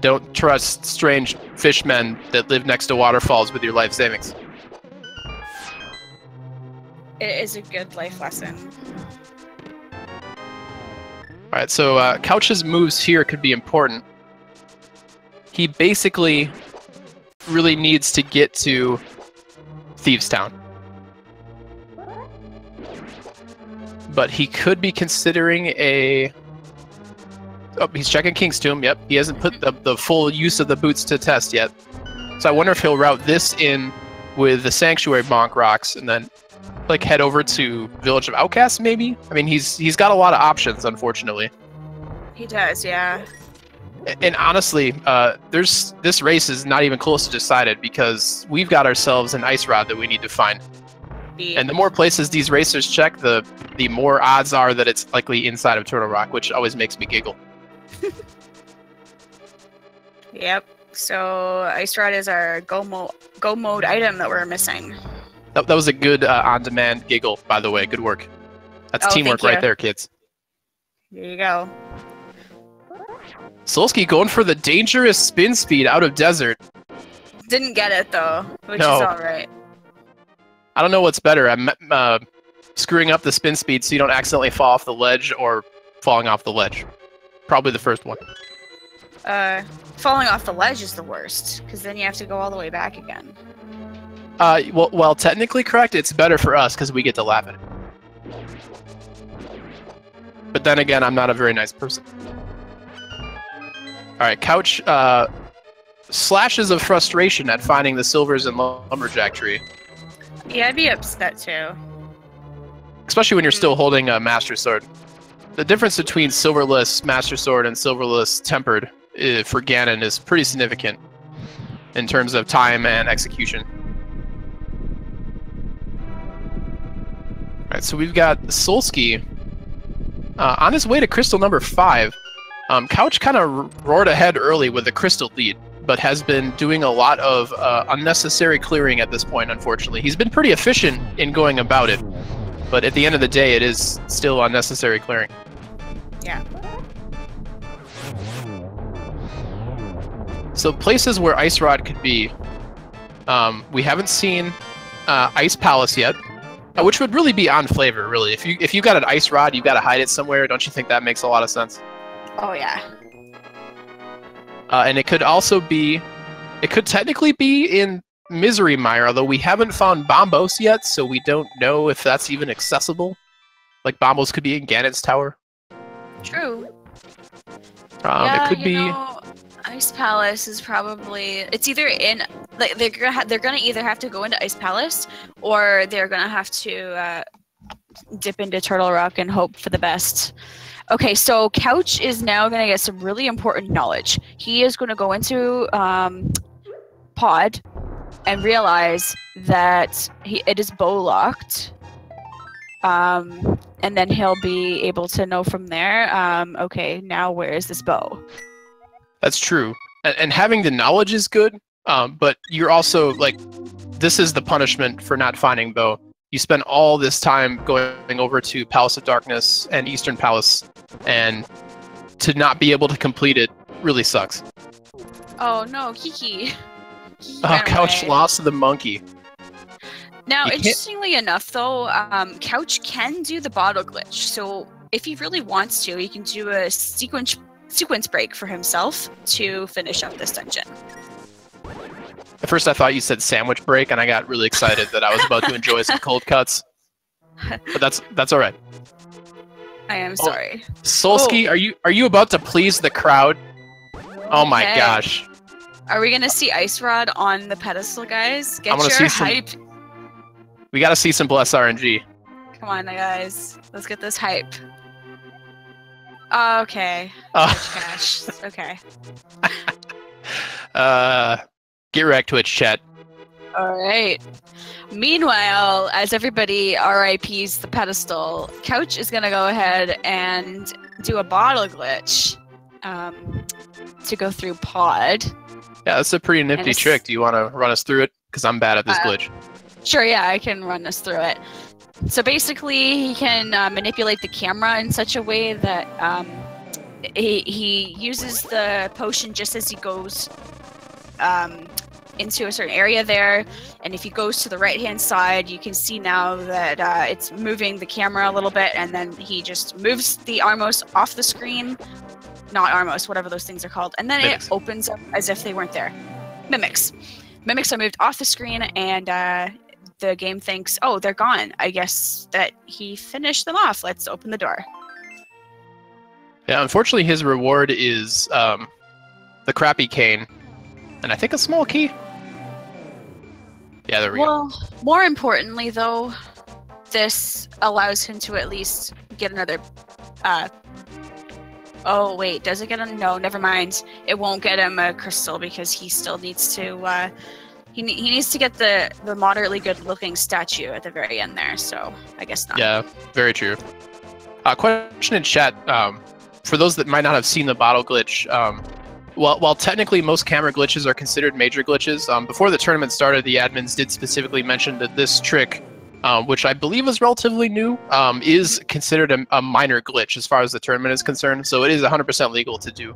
Don't trust strange fishmen that live next to waterfalls with your life savings. It is a good life lesson. All right, so Couch's moves here could be important. He basically really needs to get to Thieves Town. But he could be considering a... Oh, he's checking King's Tomb, yep. He hasn't put the full use of the boots to test yet. So I wonder if he'll route this in with the Sanctuary Bonk Rocks and then like head over to Village of Outcasts, maybe? I mean, he's got a lot of options, unfortunately. He does, yeah. And honestly, this race is not even close to decided because we've got ourselves an ice rod that we need to find. And the more places these racers check, the more odds are that it's likely inside of Turtle Rock, which always makes me giggle. Yep. So ice rod is our go mode item that we're missing. That was a good on-demand giggle, by the way. Good work. That's teamwork right there, kids. There you go. Solski going for the dangerous spin speed out of desert. Didn't get it though, which is all right. I don't know what's better. I'm screwing up the spin speed so you don't accidentally fall off the ledge, or falling off the ledge. Probably the first one. Falling off the ledge is the worst, because then you have to go all the way back again. Well, technically correct. It's better for us because we get to laugh at it. But then again, I'm not a very nice person. All right, Couch slashes of frustration at finding the silvers and lumberjack tree. Yeah, I'd be upset too. Especially when you're still holding a Master Sword. The difference between silverless Master Sword and silverless Tempered for Ganon is pretty significant in terms of time and execution. Alright, so we've got Solski on his way to crystal number 5. Couch kind of roared ahead early with a crystal lead, but has been doing a lot of unnecessary clearing at this point, unfortunately. He's been pretty efficient in going about it, but at the end of the day, it is still unnecessary clearing. Yeah. So places where Ice Rod could be, we haven't seen Ice Palace yet, which would really be on flavor, really. If you got an Ice Rod, you got to hide it somewhere. Don't you think that makes a lot of sense? Oh yeah. And it could also be, it could technically be in Misery Mire, although we haven't found Bombos yet, so we don't know if that's even accessible. Like Bombos could be in Ganon's Tower. True. It could be. Ice Palace is probably, it's either in, like they're gonna either have to go into Ice Palace, or they're gonna have to dip into Turtle Rock and hope for the best. Okay, so Couch is now going to get some really important knowledge. He is going to go into Pod and realize that it is bow locked. And then he'll be able to know from there, okay, now where is this bow? That's true. And having the knowledge is good, but you're also, like, this is the punishment for not finding bow. You spend all this time going over to Palace of Darkness and Eastern Palace, and to not be able to complete it really sucks. Oh no, Kiki. Couch lost to the monkey. Now, interestingly enough, though, Couch can do the bottle glitch. So if he really wants to, he can do a sequence break for himself to finish up this dungeon. At first I thought you said sandwich break, and I got really excited that I was about to enjoy some cold cuts. But that's all right. I am sorry. Solski, are you about to please the crowd? Oh my gosh. Are we gonna see Ice Rod on the pedestal, guys? Get your hype. We gotta see some Bless RNG. Come on, guys. Let's get this hype. Okay. Cash. Okay. Get wrecked, Twitch chat. All right. Meanwhile, as everybody RIPs the pedestal, Couch is going to go ahead and do a bottle glitch to go through Pod. Yeah, that's a pretty nifty trick. Do you want to run us through it? Because I'm bad at this glitch. Sure, yeah, I can run us through it. So basically, he can manipulate the camera in such a way that he uses the potion just as he goes into a certain area there, and if he goes to the right-hand side, you can see now that it's moving the camera a little bit, and then he just moves the Armos off the screen. Not Armos, whatever those things are called. And then Mimics. It opens up as if they weren't there. Mimics. Mimics are moved off the screen, and the game thinks, oh, they're gone. I guess that he finished them off. Let's open the door. Yeah, unfortunately, his reward is the crappy cane, and I think a small key. Yeah, there we go. Well, more importantly, though, this allows him to at least get another Oh wait, does it get him? No, never mind. It won't get him a crystal because he still needs to. He needs to get the moderately good looking statue at the very end there. So I guess not. Yeah, very true. Question in chat. For those that might not have seen the bottle glitch, while technically most camera glitches are considered major glitches, before the tournament started, the admins did specifically mention that this trick, which I believe is relatively new, is considered a minor glitch as far as the tournament is concerned. So it is 100% legal to do.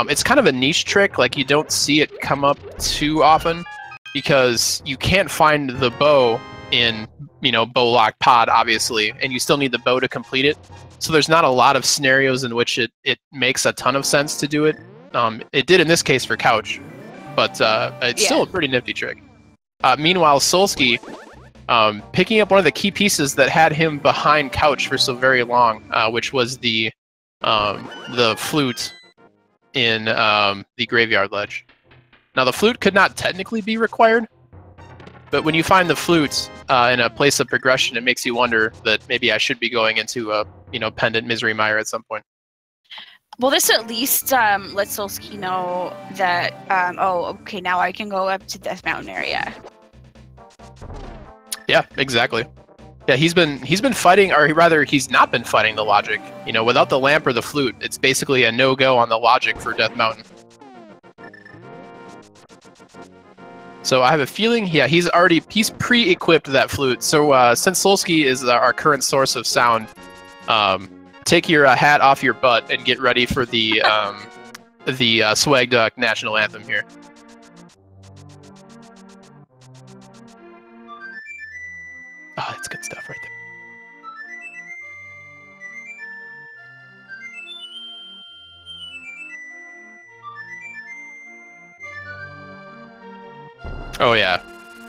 It's kind of a niche trick, like you don't see it come up too often because you can't find the bow in, bow lock pod, obviously, and you still need the bow to complete it. So there's not a lot of scenarios in which it makes a ton of sense to do it. It did in this case for Couch, but it's still a pretty nifty trick. Meanwhile, Solski, picking up one of the key pieces that had him behind Couch for so very long, which was the flute in the graveyard ledge. Now, the flute could not technically be required, but when you find the flute in a place of progression, it makes you wonder that maybe I should be going into a pendant Misery Mire at some point. Well, this at least lets Solski know that oh, okay, now I can go up to Death Mountain area. Yeah, exactly. Yeah, he's been fighting, or rather, he's not been fighting the logic. Without the lamp or the flute, it's basically a no-go on the logic for Death Mountain. So I have a feeling, yeah, he's pre-equipped that sword. So since Solski is our current source of sound, take your hat off your butt and get ready for the Swag Duck national anthem here. Oh, that's good stuff right there. Oh yeah.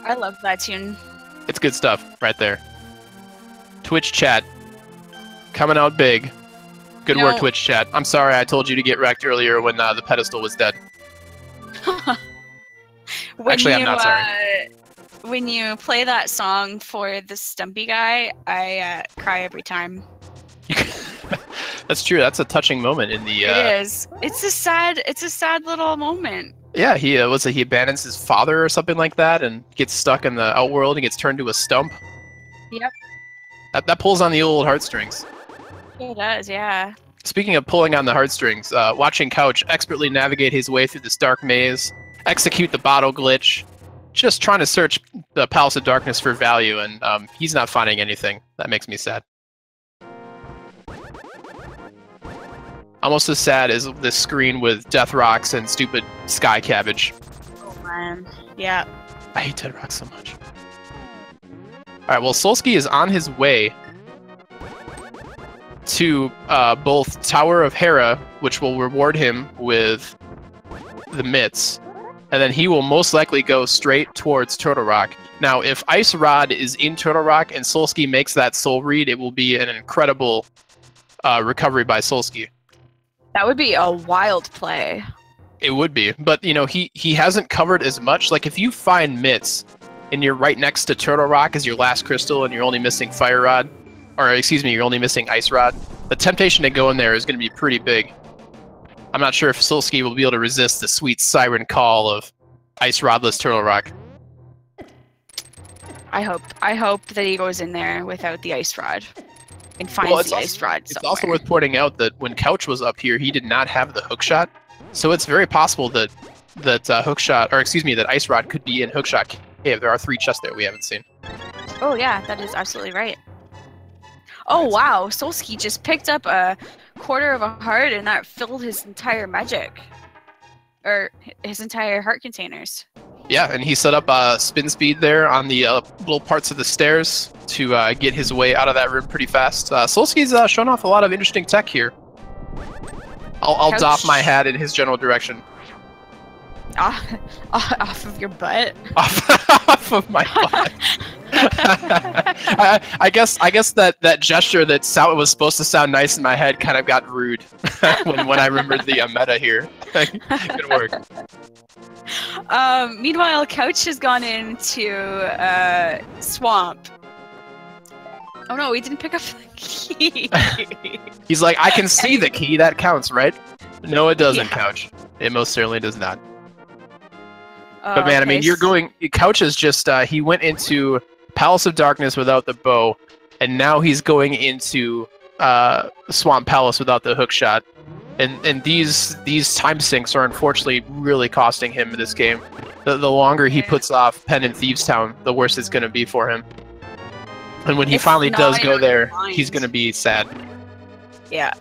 I love that tune. It's good stuff right there. Twitch chat coming out big. Good work, Twitch chat. I'm sorry I told you to get wrecked earlier when the pedestal was dead. Actually, I'm not sorry. When you play that song for the Stumpy guy, I cry every time. That's true. That's a touching moment in the. It is. It's a sad little moment. Yeah, he he abandons his father or something like that, and gets stuck in the outworld and gets turned to a stump. Yep. That pulls on the old heartstrings. It does, yeah. Speaking of pulling on the heartstrings, watching Couch expertly navigate his way through this dark maze, execute the bottle glitch, just trying to search the Palace of Darkness for value, and he's not finding anything. That makes me sad. Almost as sad as this screen with Death Rocks and stupid Sky Cabbage. Oh man, yeah. I hate Dead Rocks so much. Alright, well, Solski is on his way to both Tower of Hera, which will reward him with the mitts, and then he will most likely go straight towards Turtle Rock. Now, if Ice Rod is in Turtle Rock and Solski makes that soul read, it will be an incredible recovery by Solski. That would be a wild play. It would be, but he hasn't covered as much. Like if you find mitts and you're right next to Turtle Rock as your last crystal and you're only missing Fire Rod, or excuse me, you're only missing Ice Rod, the temptation to go in there is going to be pretty big. I'm not sure if Solski will be able to resist the sweet siren call of Ice Rodless Turtle Rock. I hope that he goes in there without the Ice Rod and finds the Ice Rod somewhere. It's also worth pointing out that when Couch was up here, he did not have the hookshot, so it's very possible that hookshot, or excuse me, that Ice Rod could be in Hookshot Cave. There are 3 chests there we haven't seen. Oh yeah, that is absolutely right. Oh wow, Solski just picked up a quarter of a heart and that filled his entire magic. Or his entire heart containers. Yeah, and he set up spin speed there on the little parts of the stairs to get his way out of that room pretty fast. Solski's shown off a lot of interesting tech here. I'll doff my hat in his general direction. Off of your butt? Off of my butt. I guess that gesture that was supposed to sound nice in my head kind of got rude when I remembered the meta here. Good work. Meanwhile, Couch has gone into Swamp. Oh no, we didn't pick up the key. He's like, I can see the key. That counts, right? No, it doesn't, Yeah. Couch. It most certainly does not. Oh, But man, I mean, okay, you're going. Couch is just. He went into Palace of Darkness without the bow, and now he's going into Swamp Palace without the hook shot. And these time sinks are unfortunately really costing him in this game. The longer he puts off Penn and Thieves Town, the worse it's going to be for him. And when he It's finally not does in go our there, mind. he's going to be sad. Yeah.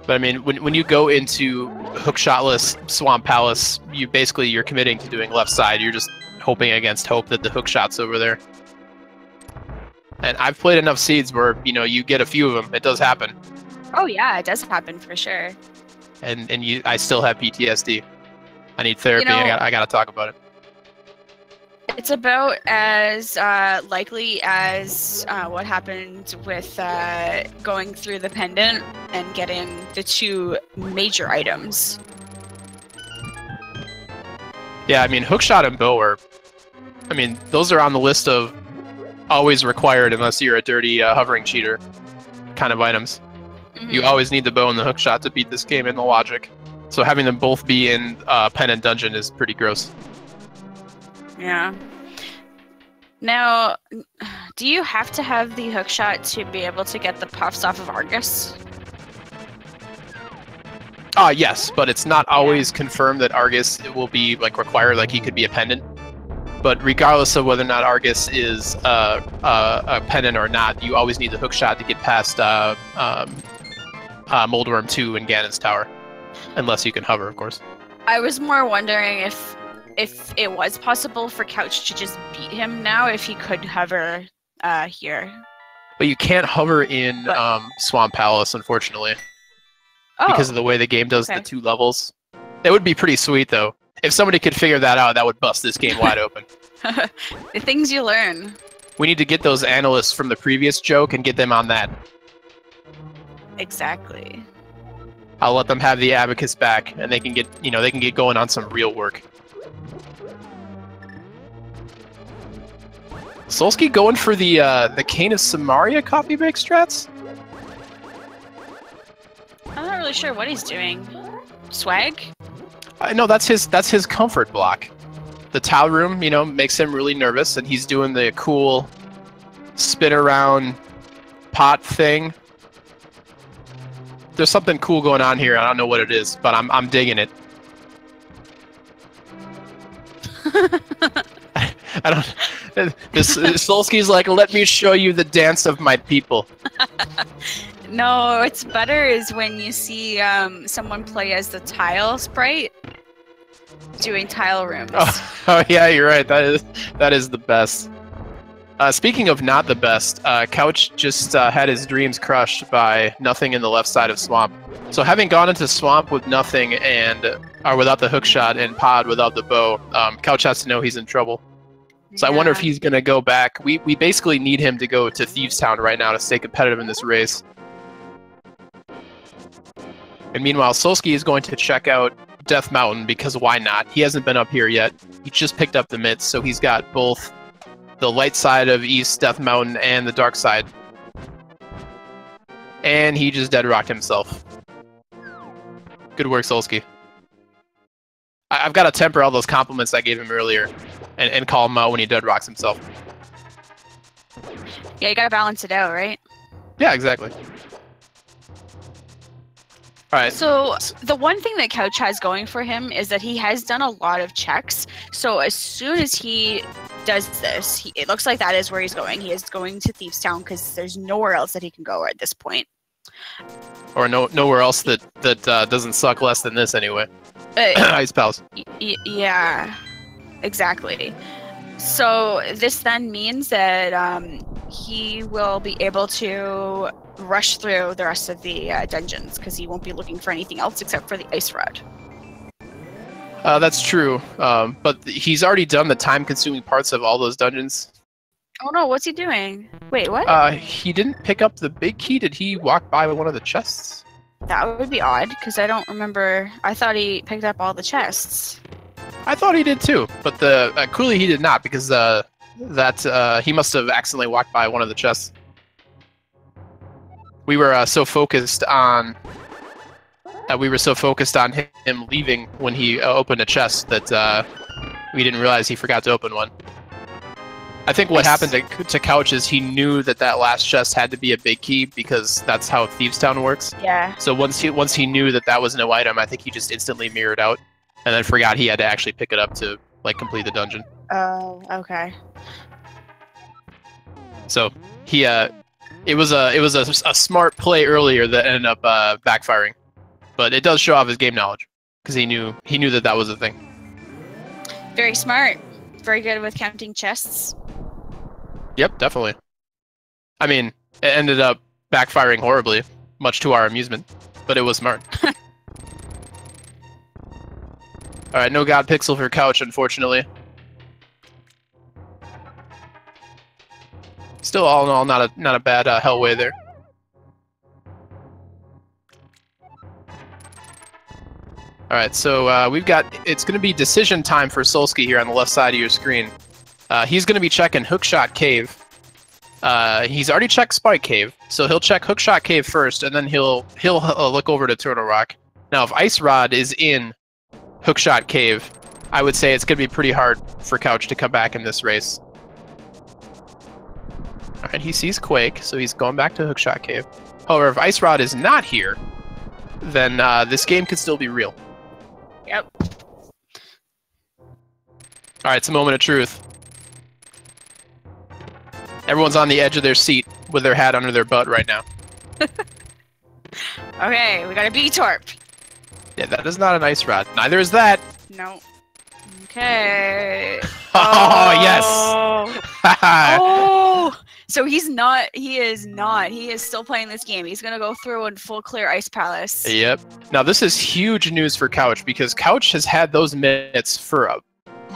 But I mean, when you go into hookshotless Swamp Palace, you're committing to doing left side. You're just hoping against hope that the hook shot's over there. And I've played enough seeds where you get a few of them. It does happen. Oh yeah, it does happen for sure. And I still have PTSD. I need therapy. I gotta talk about it. It's about as likely as what happened with going through the pendant and getting the 2 major items. Yeah, I mean, hookshot and bow are. I mean, those are on the list of always required unless you're a dirty hovering cheater kind of items. Mhm. You always need the bow and the hookshot to beat this game in the logic. So having them both be in Pen and Dungeon is pretty gross. Yeah. Now, do you have to have the hookshot to be able to get the puffs off of Argus? Yes, but it's not always confirmed that Argus will be required. Like he could be a pendant. But regardless of whether or not Argus is a pendant or not, you always need the hookshot to get past Moldworm 2 in Ganon's Tower. Unless you can hover, of course. I was more wondering if it was possible for Couch to just beat him now if he could hover here. But you can't hover in Swamp Palace, unfortunately. Oh, Because of the way the game does okay. the 2 levels. It would be pretty sweet, though. If somebody could figure that out, that would bust this game wide open. The things you learn. We need to get those analysts from the previous joke and get them on that. Exactly. I'll let them have the abacus back, and they can get going on some real work. Solski going for the Cane of Samaria coffee break strats? I'm not really sure what he's doing. Swag? No, that's his comfort block. The towel room, makes him really nervous, and he's doing the cool spin around pot thing. There's something cool going on here. I don't know what it is, but I'm digging it. I don't. Solski's like, let me show you the dance of my people. No, what's better is when you see someone play as the tile sprite doing tile rooms. Oh yeah, you're right. That is the best. Speaking of not the best, Couch just had his dreams crushed by nothing in the left side of Swamp. So having gone into Swamp with nothing without the hookshot and Pod without the bow, Couch has to know he's in trouble. So I wonder if he's going to go back. We basically need him to go to Thieves Town right now to stay competitive in this race. And meanwhile, Solski is going to check out Death Mountain because why not? He hasn't been up here yet. He just picked up the mitts, so he's got both the light side of East Death Mountain and the dark side. And he just dead rocked himself. Good work, Solski. I've got to temper all those compliments I gave him earlier and call him out when he dead rocks himself. Yeah, you gotta balance it out, right? Yeah, exactly. All right. So the one thing that Couch has going for him is that he has done a lot of checks. So as soon as he does this, it looks like that is where he's going. He is going to Thieves Town because there's nowhere else that he can go at this point. Or nowhere else that doesn't suck less than this anyway. Ice Pals. Yeah, exactly. So this then means that he will be able to rush through the rest of the dungeons because he won't be looking for anything else except for the ice rod. That's true, but he's already done the time-consuming parts of all those dungeons. Oh no, what's he doing? Wait, what? He didn't pick up the big key. Did he walk by one of the chests? That would be odd because I don't remember. I thought he picked up all the chests. I thought he did too, but clearly he did not because he must have accidentally walked by one of the chests. We were so focused on him leaving when he opened a chest that we didn't realize he forgot to open one. I think what happened to Couch is he knew that last chest had to be a big key because that's how Thieves Town works. Yeah. So once he knew that was no item, I think he just instantly mirrored out, and then forgot he had to actually pick it up to like complete the dungeon. Oh, okay. So he it was a smart play earlier that ended up backfiring, but it does show off his game knowledge because he knew that was a thing. Very smart. Very good with counting chests. Yep, definitely. I mean, it ended up backfiring horribly, much to our amusement, but it was smart. Alright, no God Pixel for Couch, unfortunately. Still, all in all, not a bad hellway there. Alright, so it's going to be decision time for Solski here on the left side of your screen. He's going to be checking Hookshot Cave. He's already checked Spike Cave, so he'll check Hookshot Cave first, and then he'll look over to Turtle Rock. Now, if Ice Rod is in Hookshot Cave, I would say it's going to be pretty hard for Couch to come back in this race. Alright, he sees Quake, so he's going back to Hookshot Cave. However, if Ice Rod is not here, then this game could still be real. Yep. Alright, it's a moment of truth. Everyone's on the edge of their seat with their hat under their butt right now. Okay, we got a B-Torp. Yeah, that is not an Ice Rod. Neither is that. No. Okay. Oh, yes! Oh! So he is not. He is still playing this game. He's gonna go through and full clear Ice Palace. Yep. Now this is huge news for Couch because Couch has had those mitts for a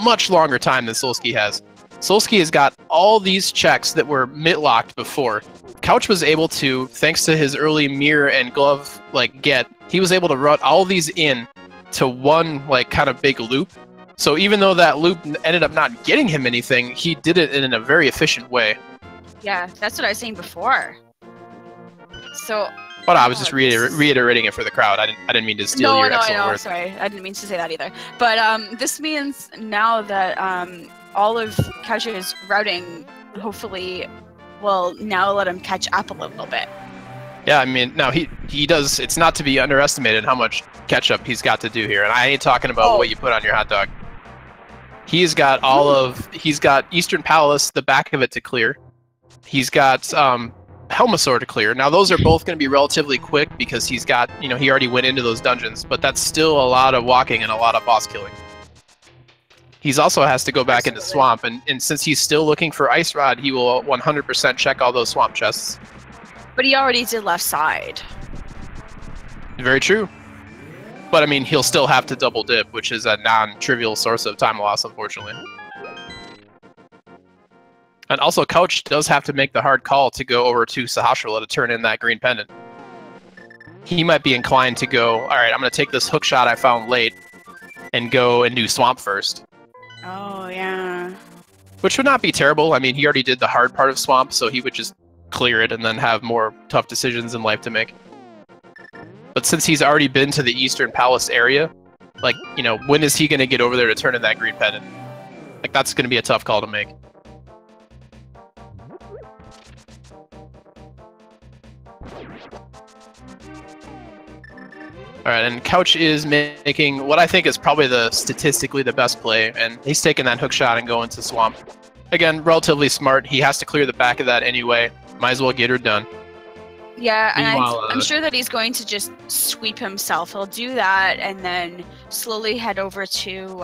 much longer time than Solski has. Solski has got all these checks that were mitt-locked before. Couch was able to, thanks to his early mirror and glove he was able to run all these in to one kind of big loop. So even though that loop ended up not getting him anything, he did it in a very efficient way. Yeah, that's what I was saying before. So. But I was just reiterating it for the crowd. I didn't mean to steal your excellent words. Sorry, I didn't mean to say that either. But this means now that all of Couch's routing hopefully will now let him catch up a little bit. Yeah, I mean, now he does. It's not to be underestimated how much catch up he's got to do here, and I ain't talking about what you put on your hot dog. He's got he's got Eastern Palace, the back of it to clear. He's got Helmasaur to clear. Now those are both going to be relatively quick because he's got, he already went into those dungeons, but that's still a lot of walking and a lot of boss killing. He's also has to go back into Swamp, and since he's still looking for Ice Rod, he will 100% check all those Swamp chests. But he already did left side. Very true. But I mean, he'll still have to double dip, which is a non-trivial source of time loss, unfortunately. And also, Couch does have to make the hard call to go over to Sahasrahla to turn in that green pendant. He might be inclined to go, alright, I'm going to take this hook shot I found late and go and do Swamp first. Oh, yeah. Which would not be terrible. I mean, he already did the hard part of Swamp, so he would just clear it and then have more tough decisions in life to make. But since he's already been to the Eastern Palace area, when is he going to get over there to turn in that green pendant? That's going to be a tough call to make. Alright, and Couch is making what I think is probably statistically the best play, and he's taking that hook shot and going to Swamp. Again, relatively smart. He has to clear the back of that anyway. Might as well get her done. Yeah, and I'm sure that he's going to just sweep himself. He'll do that and then slowly head over to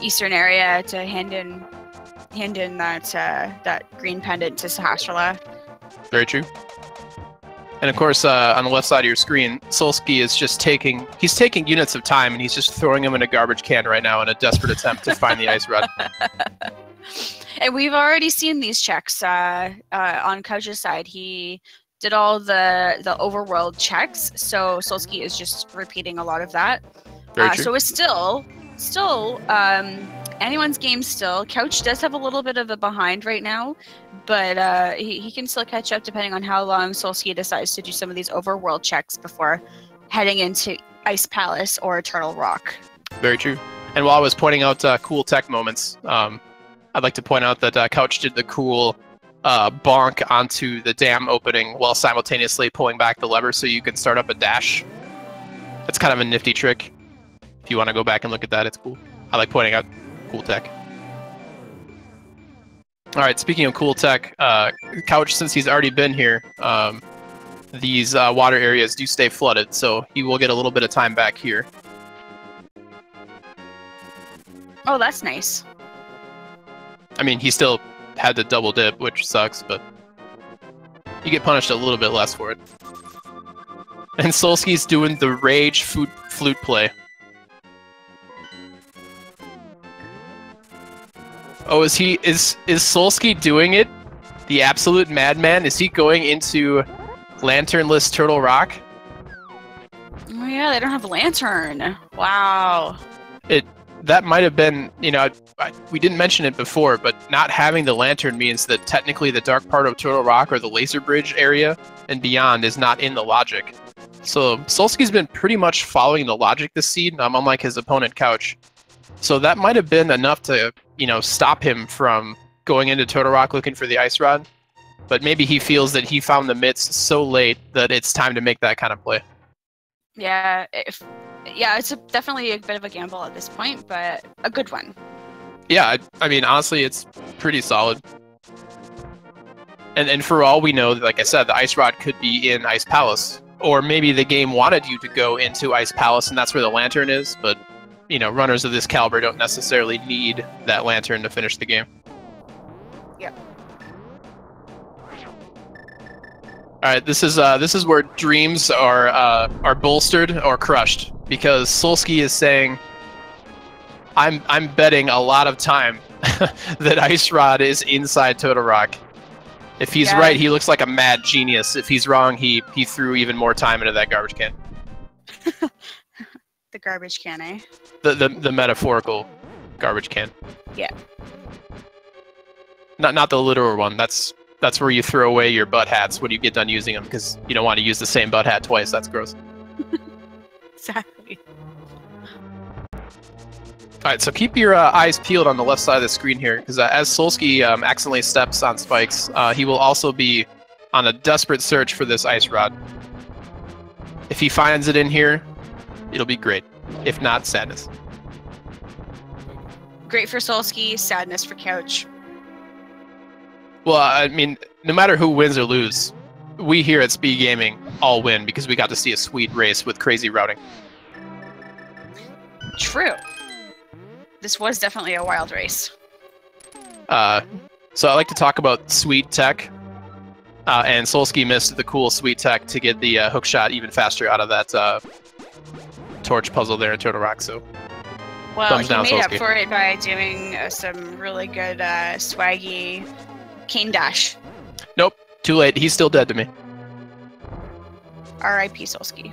Eastern area to hand in that green pendant to Sahasrahla. Very true. And of course, on the left side of your screen, Solski is just taking units of time, and he's just throwing them in a garbage can right now in a desperate attempt to find the Ice Rod. And we've already seen these checks on Couch's side. He did all the overworld checks, so Solski is just repeating a lot of that. Very true. So it's still still, anyone's game still. Couch does have a little bit of a behind right now, but he can still catch up depending on how long Solski decides to do some of these overworld checks before heading into Ice Palace or Turtle Rock. Very true. And while I was pointing out cool tech moments, I'd like to point out that Couch did the cool bonk onto the dam opening while simultaneously pulling back the lever so you can start up a dash. That's kind of a nifty trick. If you want to go back and look at that, it's cool. I like pointing out cool tech. All right, speaking of cool tech, Couch, since he's already been here, these water areas do stay flooded, so he will get a little bit of time back here. Oh, that's nice. I mean, he still had to double dip, which sucks, but you get punished a little bit less for it. And Solski's doing the rage flute play. Oh, is Solski doing it? The absolute madman? Is he going into lanternless Turtle Rock? Oh yeah, they don't have a lantern. Wow. That might have been, you know, we didn't mention it before, but not having the lantern means that technically the dark part of Turtle Rock or the laser bridge area and beyond is not in the logic. So Solski's been pretty much following the logic this seed, unlike his opponent Couch. So that might have been enough to, you know, stop him from going into Turtle Rock looking for the Ice Rod. But maybe he feels that he found the mitts so late that it's time to make that kind of play. Yeah, it's definitely a bit of a gamble at this point, but a good one. Yeah, I mean, honestly, it's pretty solid. And for all we know, like I said, the Ice Rod could be in Ice Palace. Or maybe the game wanted you to go into Ice Palace and that's where the lantern is, but, you know, runners of this caliber don't necessarily need that lantern to finish the game. Yep. All right, this is where dreams are bolstered or crushed, because Solski is saying, I'm betting a lot of time that Ice Rod is inside Turtle Rock. If he's right, he looks like a mad genius. If he's wrong, he threw even more time into that garbage can. The garbage can, eh? The metaphorical garbage can. Yeah. Not the literal one. That's where you throw away your butt hats when you get done using them, because you don't want to use the same butt hat twice. That's gross. Exactly. All right, so keep your eyes peeled on the left side of the screen here, because as Solski accidentally steps on spikes, he will also be on a desperate search for this Ice Rod. If he finds it in here, it'll be great. If not, sadness. Great for Solski, sadness for Couch. Well, I mean, no matter who wins or loses, we here at Speed Gaming all win because we got to see a sweet race with crazy routing. True. This was definitely a wild race. So I like to talk about sweet tech, and Solski missed the cool sweet tech to get the hook shot even faster out of that torch puzzle there in Turtle Rock. So, well, thumbs he down, made Solski. up for it by doing some really good swaggy cane dash. Nope, too late. He's still dead to me. R.I.P. Solski.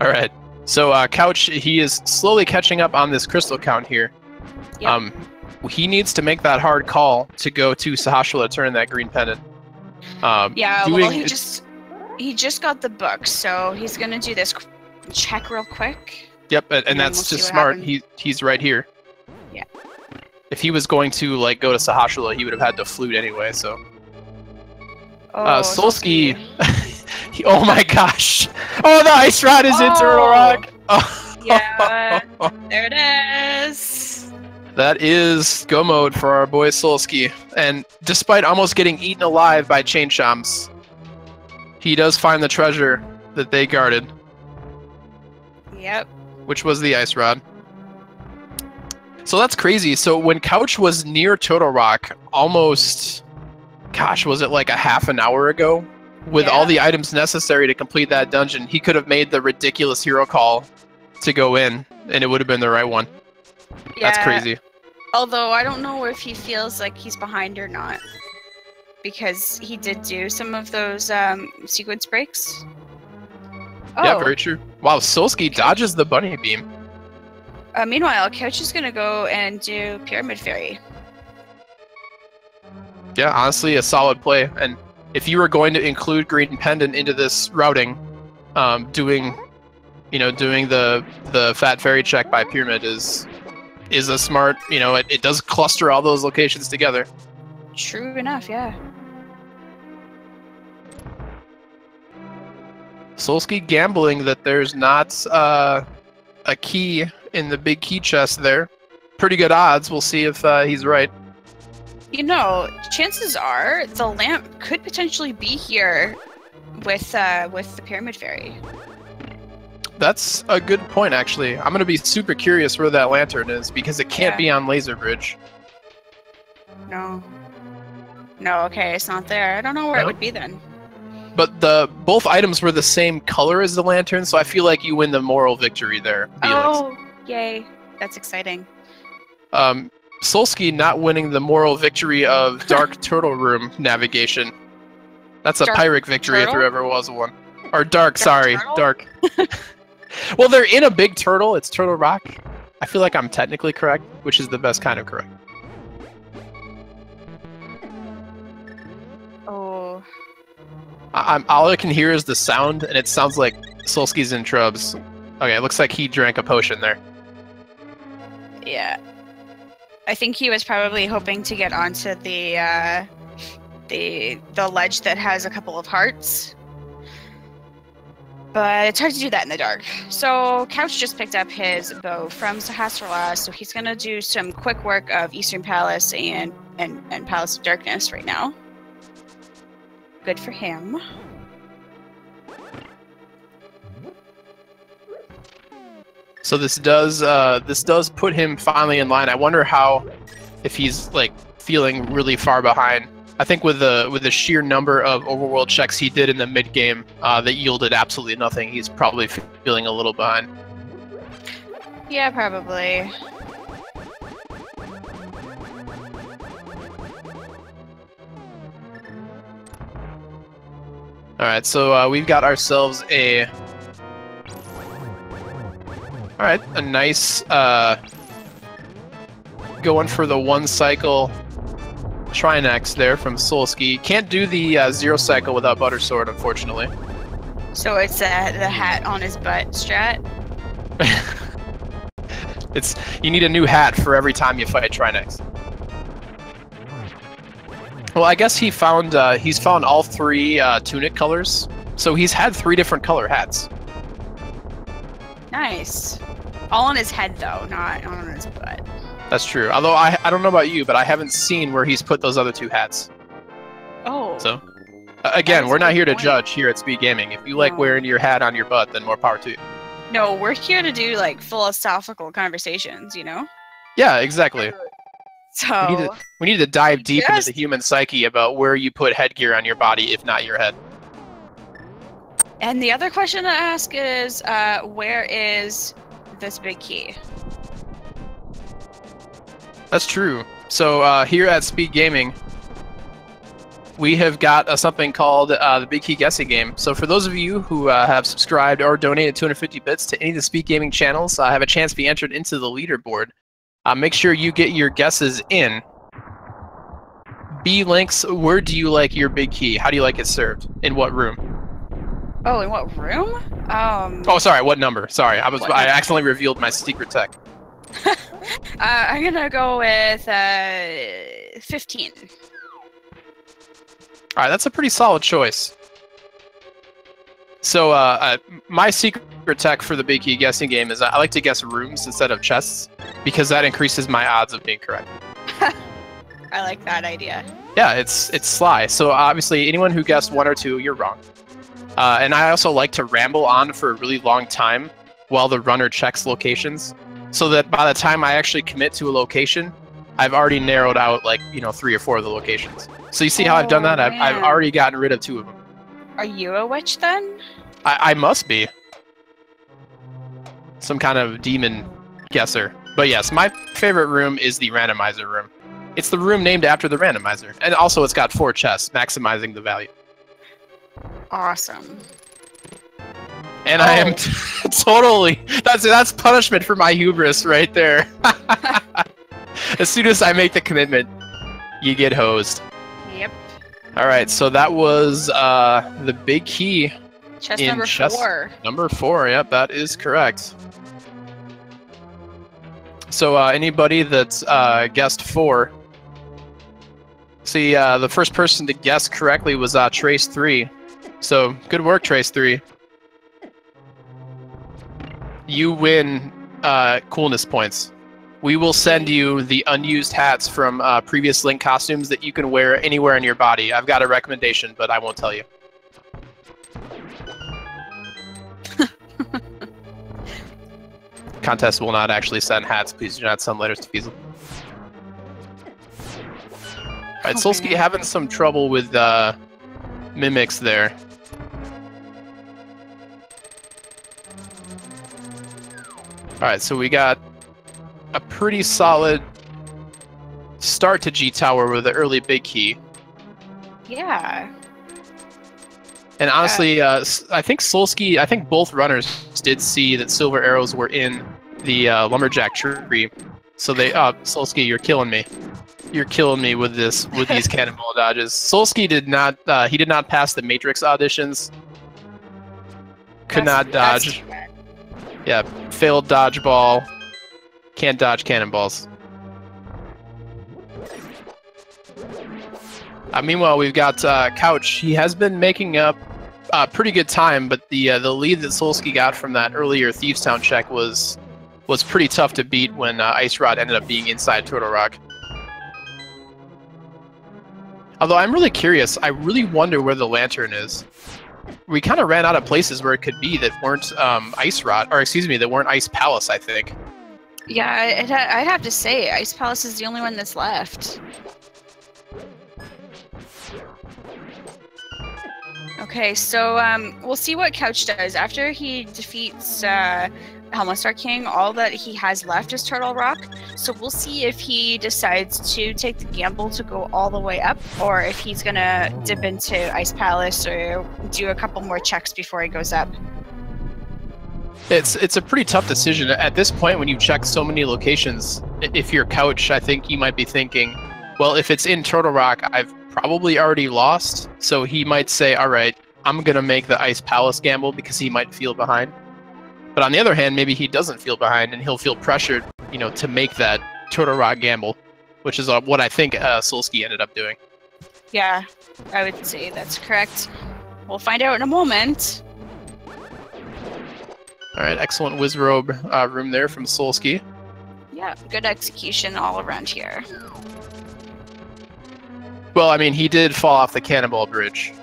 All right. So Couch, he is slowly catching up on this crystal count here. Yep. He needs to make that hard call to go to Sahasrahla to turn that green pendant. Yeah, well, he just got the book, so he's gonna do this check real quick. Yep, and that's just smart. He's right here. Yeah. If he was going to like go to Sahasrahla, he would have had to flute anyway. So. Solski. Oh my gosh! Oh, the Ice Rod is in Turtle Rock! Oh. Yeah, there it is! That is go mode for our boy Solski. And despite almost getting eaten alive by Chain Chomps, he does find the treasure that they guarded. Yep. Which was the Ice Rod. So that's crazy. So when Couch was near Turtle Rock, almost, gosh, was it like a half an hour ago? With all the items necessary to complete that dungeon, he could have made the ridiculous hero call to go in, and it would have been the right one. Yeah, that's crazy. Although I don't know if he feels like he's behind or not, because he did do some of those sequence breaks. Yeah, very true. Wow, Solski dodges the bunny beam. Meanwhile, Couch is gonna go and do Pyramid Fairy. Yeah, honestly, a solid play. And if you were going to include Green Pendant into this routing, doing the Fat Fairy check by Pyramid is a smart. It does cluster all those locations together. True enough, yeah. Solski gambling that there's not a key in the big key chest there. Pretty good odds. We'll see if he's right. Chances are the lamp could potentially be here with the Pyramid Fairy. That's a good point, actually. I'm gonna be super curious where that lantern is because it can't be on Laser Bridge. No, okay, it's not there. I don't know where it would be then. But both items were the same color as the lantern, so I feel like you win the moral victory there, Felix. Oh, yay. That's exciting. Solski not winning the moral victory of Dark Turtle Room navigation. That's a Pyrrhic victory if there ever was one. Or Dark, sorry. Turtle? Dark. Well, they're in a big turtle. It's Turtle Rock. I feel like I'm technically correct, which is the best kind of correct. Oh. All I can hear is the sound, and it sounds like Solski's in trubs. Okay, it looks like he drank a potion there. Yeah. I think he was probably hoping to get onto the ledge that has a couple of hearts. But it's hard to do that in the dark. So Couch just picked up his bow from Sahasrara, so he's gonna do some quick work of Eastern Palace and Palace of Darkness right now. Good for him. So this does put him finally in line. I wonder if he's like feeling really far behind. I think with the sheer number of overworld checks he did in the mid game that yielded absolutely nothing, he's probably feeling a little behind. Yeah, probably. All right, so we've got ourselves a nice going for the 1 cycle Trinex there from Solski. Can't do the 0 cycle without Butter Sword, unfortunately. So it's the hat on his butt strat? You need a new hat for every time you fight Trinex. Well, I guess he's found all 3 tunic colors, so he's had 3 different color hats. Nice. All on his head though, not on his butt. That's true. Although I don't know about you, but I haven't seen where he's put those other 2 hats. Oh. So, again, we're not here to judge here at Speed Gaming. If you like wearing your hat on your butt, then more power to you. No, we're here to do like philosophical conversations, you know? Yeah, exactly. So we need to dive deep into the human psyche about where you put headgear on your body, if not your head. And the other question to ask is, where is this big key? That's true. So here at Speed Gaming, we have got something called the Big Key Guessing Game. So for those of you who have subscribed or donated 250 bits to any of the Speed Gaming channels, have a chance to be entered into the leaderboard. Make sure you get your guesses in. B-Links, where do you like your big key? How do you like it served? In what room? Oh, in what room? Oh, sorry, what number? Sorry, I accidentally revealed my secret tech. I'm gonna go with 15. All right, that's a pretty solid choice. So my secret tech for the Big Key Guessing Game is I like to guess rooms instead of chests, because that increases my odds of being correct. I like that idea. Yeah, it's sly. So obviously, anyone who guessed 1 or 2, you're wrong. And I also like to ramble on for a really long time while the runner checks locations, so that by the time I actually commit to a location, I've already narrowed out 3 or 4 of the locations. So you see how I've done that? I've already gotten rid of 2 of them. Are you a witch then? I must be. Some kind of demon guesser. But yes, my favorite room is the randomizer room. It's the room named after the randomizer. And also it's got 4 chests, maximizing the value. Awesome. And I am Totally. That's punishment for my hubris right there. As soon as I make the commitment, you get hosed. Yep. All right, so that was the big key. Chest in number 4. Number 4, yep, that is correct. So anybody that's guessed 4. See, the first person to guess correctly was Trace 3. So good work, Trace 3. You win coolness points. We will send you the unused hats from previous Link costumes that you can wear anywhere on your body. I've got a recommendation, but I won't tell you. Contest will not actually send hats. Please do not send letters to Feasel. Alright, Solski having some trouble with mimics there. Alright, so we got a pretty solid start to G Tower with the early big key. Yeah. And honestly, I think Solski, I think both runners did see that silver arrows were in the lumberjack tree. So they, Solski, you're killing me. You're killing me with this, with these cannonball dodges. Solski did not, he did not pass the Matrix auditions. Could not dodge. Yeah, failed dodgeball. Can't dodge cannonballs. Meanwhile, we've got Couch. He has been making up pretty good time, but the lead that Solski got from that earlier Thieves Town check was pretty tough to beat when Ice Rod ended up being inside Turtle Rock. Although I'm really curious, I really wonder where the lantern is. We kind of ran out of places where it could be that weren't Ice Rod, or excuse me, that weren't Ice Palace, I think. Yeah, I'd have to say, Ice Palace is the only one that's left. Okay, so we'll see what Couch does. After he defeats Helmastar King, all that he has left is Turtle Rock. So we'll see if he decides to take the gamble to go all the way up, or if he's gonna dip into Ice Palace or do a couple more checks before he goes up. It's a pretty tough decision. At this point, when you've checked so many locations, if you're Couch, I think you might be thinking, well, if it's in Turtle Rock, I've probably already lost. So he might say, all right, I'm going to make the Ice Palace gamble because he might feel behind. But on the other hand, maybe he doesn't feel behind and he'll feel pressured, you know, to make that Turtle Rock gamble, which is what I think Solski ended up doing. Yeah, I would say that's correct. We'll find out in a moment. All right, excellent Wizrobe room there from Solski. Yeah, good execution all around here. Well, I mean, he did fall off the Cannonball Bridge.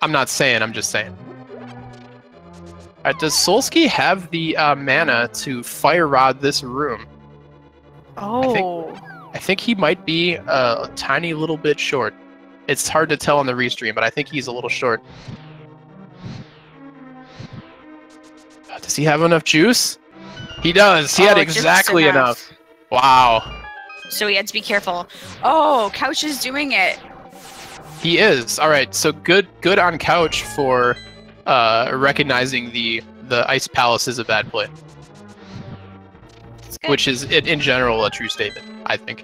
I'm not saying, I'm just saying. All right, does Solski have the mana to Fire Rod this room? Oh. I think he might be a tiny little bit short. It's hard to tell on the restream, but I think he's a little short. Does he have enough juice? He does. He had exactly enough. Wow. So he had to be careful. Oh, Couch is doing it. He is. All right. So good on Couch for recognizing the Ice Palace is a bad play. Which is, in general, a true statement, I think.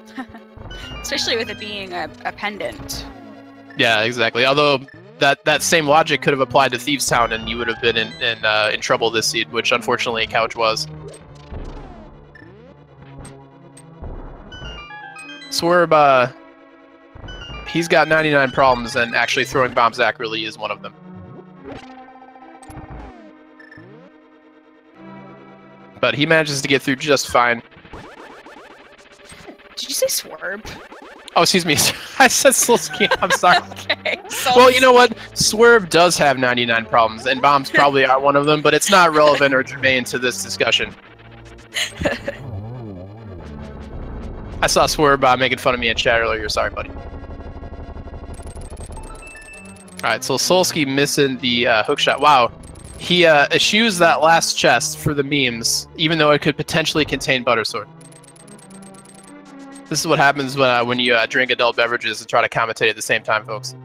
Especially with it being a pendant. Yeah, exactly. Although that same logic could have applied to Thieves Town, and you would have been in trouble this seed, which unfortunately Couch was. Swerb, he's got 99 problems, and actually throwing bombs accurately is one of them. But he manages to get through just fine. Did you say Swerb? Oh, excuse me. I said Solski. I'm sorry. Okay. Well, you know what? Swerve does have 99 problems, and bombs probably are one of them, but it's not relevant or germane to this discussion. I saw Swerve making fun of me in chat earlier. Sorry, buddy. Alright, so Solski missing the hookshot. Wow. He eschews that last chest for the memes, even though it could potentially contain Buttersword. This is what happens when you drink adult beverages and try to commentate at the same time, folks.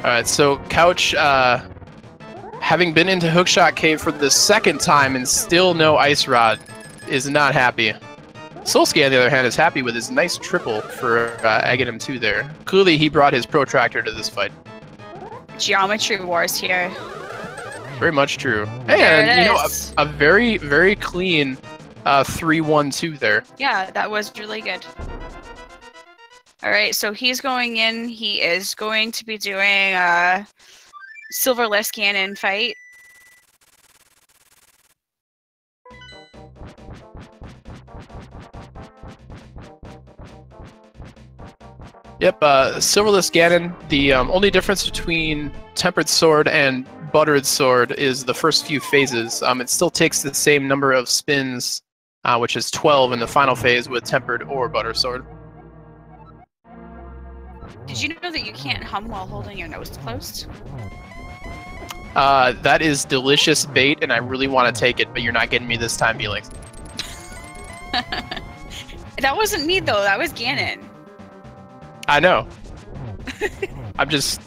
Alright, so Couch, having been into Hookshot Cave for the second time and still no Ice Rod, is not happy. Solski, on the other hand, is happy with his nice triple for egging him 2 there. Clearly, he brought his protractor to this fight. Geometry wars here. Very much true. And, you know, a very, very clean 3-1-2 there. Yeah, that was really good. Alright, so he's going in. He is going to be doing a Silverless Cannon fight. Yep, Silverless Ganon. The only difference between Tempered Sword and Buttered Sword is the first few phases. It still takes the same number of spins, which is 12 in the final phase with Tempered or Butter Sword. Did you know that you can't hum while holding your nose closed? That is delicious bait, and I really want to take it, but you're not getting me this time, Felix. That wasn't me though. That was Ganon. I know. I'm just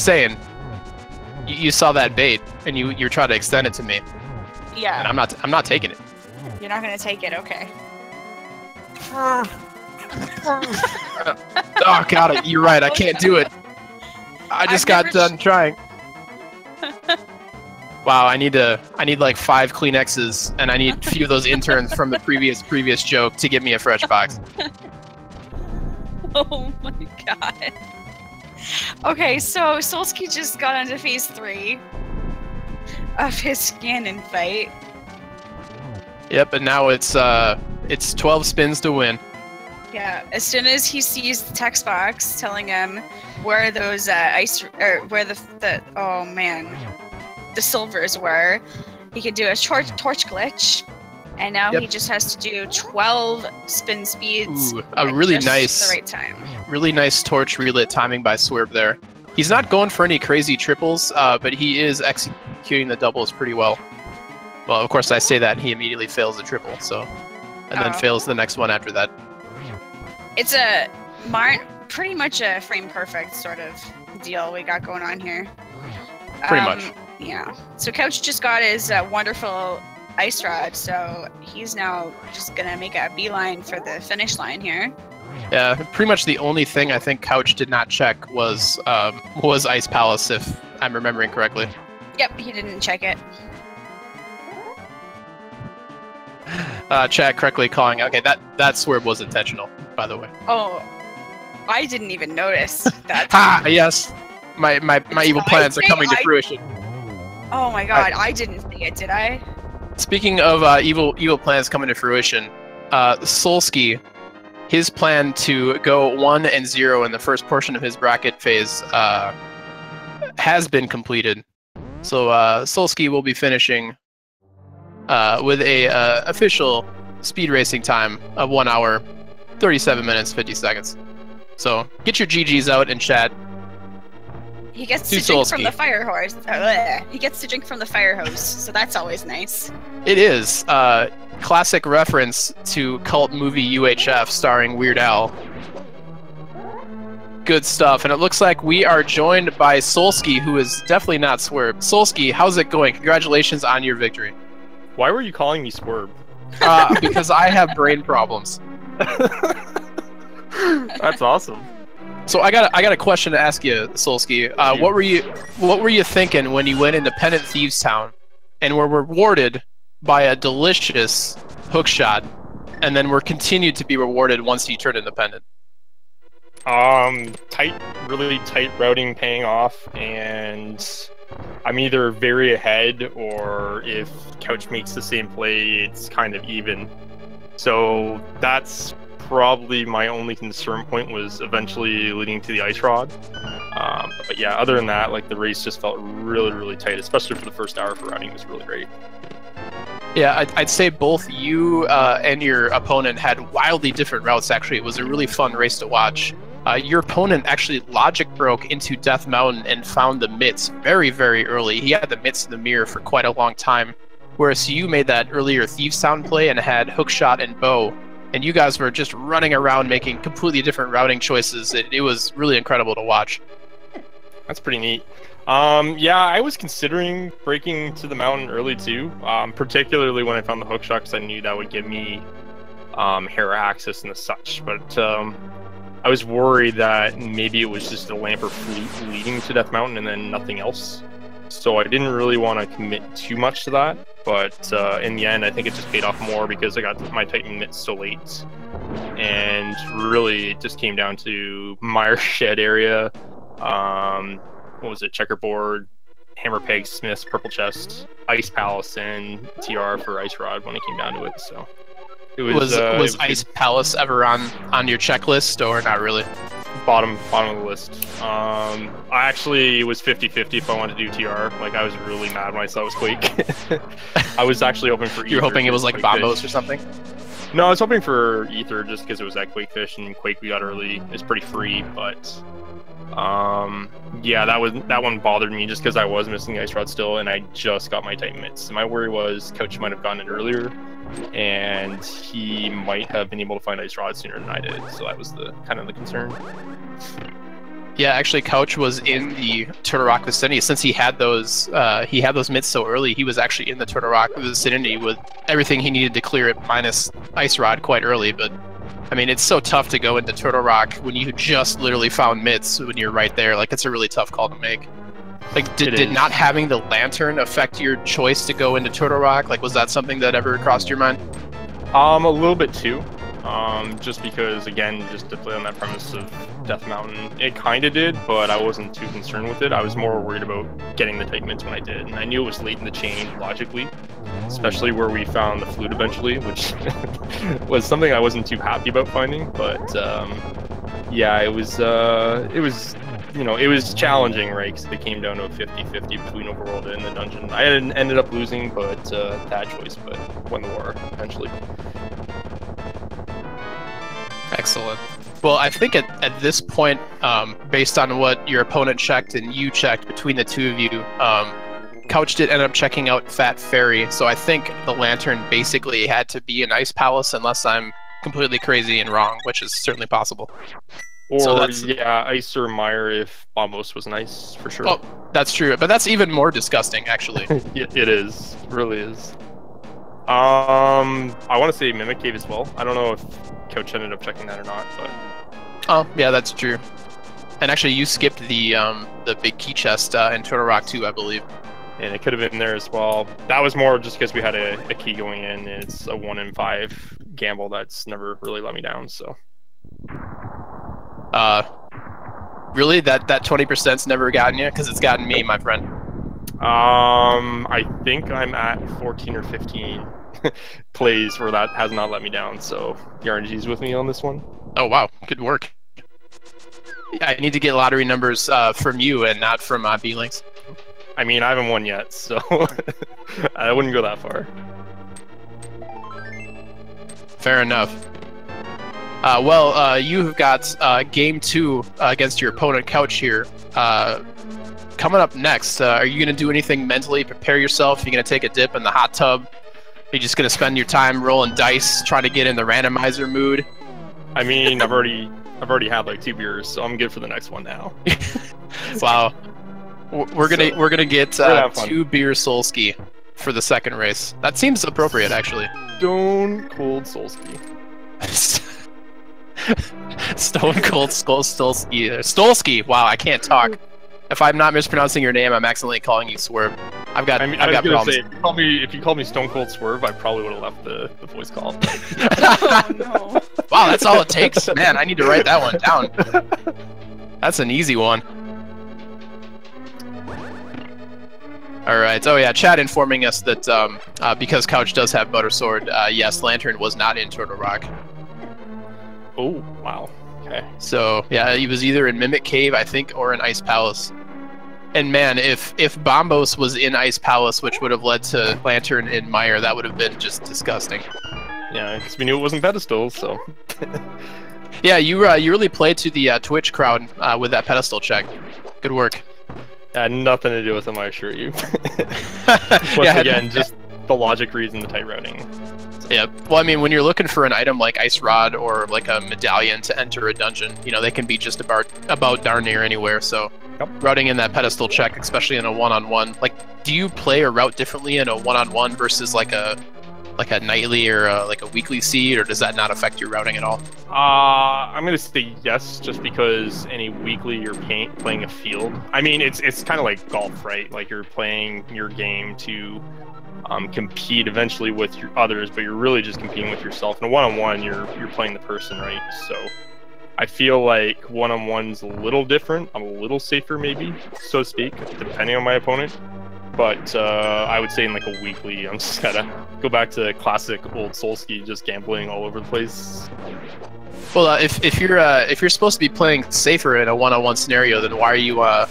saying. You saw that bait, and you're trying to extend it to me. Yeah. And I'm not taking it. You're not gonna take it, okay? Oh god, you're right. I can't do it. I just got done trying. Wow, I need like 5 Kleenexes, and I need a few of those interns from the previous joke to give me a fresh box. Oh my god. Okay, so Solski just got into phase 3 of his Ganon fight. Yep, and now it's 12 spins to win. Yeah, as soon as he sees the text box telling him where those where the oh man, the silvers were, he could do a torch glitch, and now he just has to do 12 spin speeds. Ooh, a really nice, the right time. Really nice torch relit timing by Swerve there. He's not going for any crazy triples, but he is executing the doubles pretty well. Well, of course I say that, and he immediately fails the triple, so, and then fails the next one after that. It's pretty much a frame perfect sort of deal we got going on here. Pretty much. Yeah. So Couch just got his wonderful Ice Rod, so he's now just gonna make a beeline for the finish line here. Yeah, pretty much the only thing I think Couch did not check was Ice Palace, if I'm remembering correctly. Yep, he didn't check it. Chat correctly calling. Okay, that swerve was intentional, by the way. Oh, I didn't even notice that. Ha! Yes, my evil plans are coming to fruition. Oh my god, I didn't see it, did I? Speaking of evil plans coming to fruition, Solski, his plan to go 1 and 0 in the first portion of his bracket phase has been completed. So Solski will be finishing with a official speed racing time of 1 hour, 37 minutes, 50 seconds. So get your GGs out in chat. He gets to drink from the fire hose. He gets to drink from the fire hose, so that's always nice. It is. Classic reference to cult movie UHF starring Weird Al. Good stuff. And it looks like we are joined by Solski, who is definitely not Swerve. Solski, how's it going? Congratulations on your victory. Why were you calling me Swerve? Because I have brain problems. That's awesome. So I got a question to ask you, Solski. What were you thinking when you went into Pennant Thieves Town and were rewarded by a delicious hook shot, and then were continued to be rewarded once you turned independent? Really tight routing paying off, and I'm either very ahead, or if Couch makes the same play, it's kind of even. So that's probably my only concern point, was eventually leading to the Ice Rod. But yeah, other than that, like, the race just felt really, really tight, especially for the first hour for routing. It was really great. Yeah, I'd say both you and your opponent had wildly different routes, actually. It was a really fun race to watch. Your opponent actually logic broke into Death Mountain and found the mitts very, very early. He had the mitts in the mirror for quite a long time, whereas you made that earlier Thieves Town play and had hookshot and bow, and you guys were just running around making completely different routing choices. It was really incredible to watch. That's pretty neat. Yeah, I was considering breaking to the mountain early too, particularly when I found the hook shot, because I knew that would give me hair access and the such. But I was worried that maybe it was just a Lamper fleet leading to Death Mountain and then nothing else. So I didn't really want to commit too much to that. But in the end, I think it just paid off more because I got my Titan mitts so late. And really, it just came down to Meyer Shed area. What was it? Checkerboard, Hammer Peg, Smith's, Purple Chest, Ice Palace, and TR for Ice Rod when it came down to it. So it was Ice Palace ever on your checklist or not really? Bottom of the list. I actually was 50-50 if I wanted to do TR. Like, I was really mad when I saw it was Quake. I was actually hoping for Ether. You were hoping it was like Bombos or something? No, I was hoping for Ether just because it was that Quake fish, and Quake we got early is pretty free, but yeah, that one bothered me just because I was missing the Ice Rod still, and I just got my Titan mitts. My worry was Coach might have gotten it earlier, and he might have been able to find Ice Rod sooner than I did, so that was the kind of the concern. Yeah, actually, Couch was in the Turtle Rock vicinity. Since he had those mitts so early, he was actually in the Turtle Rock vicinity with everything he needed to clear it, minus Ice Rod quite early. But I mean, it's so tough to go into Turtle Rock when you just literally found mitts when you're right there. Like, it's a really tough call to make. Like, did not having the lantern affect your choice to go into Turtle Rock? Like, was that something that ever crossed your mind? A little bit too. Just because, again, just to play on that premise of Death Mountain, it kind of did, but I wasn't too concerned with it. I was more worried about getting the Titan mitts when I did, and I knew it was late in the chain, logically, especially where we found the flute eventually, which was something I wasn't too happy about finding, but yeah, it was you know, it was challenging, right, because it came down to a 50-50 between Overworld and the dungeon. I ended up losing, but bad choice, but won the war eventually. Excellent. Well, I think at this point, based on what your opponent checked and you checked between the two of you, Couch did end up checking out Fat Fairy, so I think the lantern basically had to be an Ice Palace unless I'm completely crazy and wrong, which is certainly possible. Or, so yeah, Ice or Meyer if Bombos was nice, for sure. Oh, that's true, but that's even more disgusting, actually. It is. It really is. I want to say Mimic Cave as well. I don't know if Coach ended up checking that or not, but... Oh, yeah, that's true. And actually, you skipped the big key chest in Turtle Rock too, I believe. And it could have been there as well. That was more just because we had a key going in. And it's a 1 in 5 gamble that's never really let me down, so... Really? That 20%'s never gotten you? Because it's gotten me, my friend. I think I'm at 14 or 15 plays where that has not let me down, so the RNG's with me on this one. Oh, wow. Good work. I need to get lottery numbers from you and not from B-Links. I mean, I haven't won yet, so I wouldn't go that far. Fair enough. Well, you've got game 2 against your opponent, Couch, here. Coming up next, are you going to do anything mentally? Prepare yourself? Are you going to take a dip in the hot tub? Are you just going to spend your time rolling dice, trying to get in the randomizer mood? I mean, I've already had like 2 beers, so I'm good for the next one now. Wow. We're gonna get 2 beer Solski for the second race. That seems appropriate, actually. Stone Cold Solski. Stone Cold Solski. Stolski. Wow, I can't talk. If I'm not mispronouncing your name, I'm accidentally calling you Swerve. I've got problems. Say, if you called me Stone Cold Swerve, I probably would have left the voice call. Oh no! Wow, that's all it takes. Man, I need to write that one down. That's an easy one. All right. Oh yeah, Chad informing us that because Couch does have Butter Sword, yes, Lantern was not in Turtle Rock. Oh wow. Okay. So yeah, he was either in Mimic Cave, I think, or in Ice Palace. And man, if Bombos was in Ice Palace, which would have led to Lantern and Meyer, that would have been just disgusting. Yeah, because we knew it wasn't pedestal, so. Yeah, you really played to the Twitch crowd with that pedestal check. Good work. Had nothing to do with them, I assure you. Once again, just the logic reason the tight routing. Yeah. Well, I mean, when you're looking for an item like Ice Rod or like a medallion to enter a dungeon, you know, they can be just about darn near anywhere. So routing in that pedestal check, especially in a one-on-one, like, do you play or route differently in a one-on-one versus like a nightly or like a weekly seed, or does that not affect your routing at all? I'm gonna say yes, just because any weekly you're playing a field. I mean, it's kind of like golf, right? Like you're playing your game to compete eventually with your others, but you're really just competing with yourself. In a one-on-one, you're playing the person, right? So I feel like one-on-one's a little different. I'm a little safer, maybe, so to speak, depending on my opponent. But I would say in like a weekly, I'm just gotta go back to classic old Solski, just gambling all over the place. Well, if you're supposed to be playing safer in a one-on-one scenario, then why are you a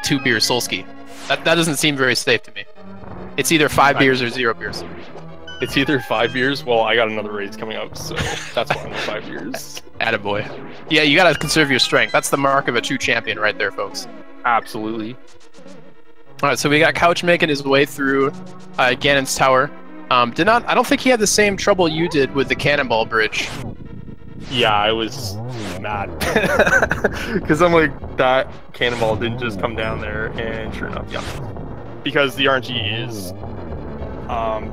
2-beer Solski? That doesn't seem very safe to me. It's either 5 beers or 0 beers. It's either 5 beers. Well, I got another raise coming up, so that's why I'm 5 beers. Attaboy. Yeah, you gotta conserve your strength. That's the mark of a true champion right there, folks. Absolutely. All right, so we got Couch making his way through Ganon's tower. I don't think he had the same trouble you did with the cannonball bridge. Yeah, I was mad. Because I'm like, that cannonball didn't just come down there, and sure enough, yeah. Because the RNG is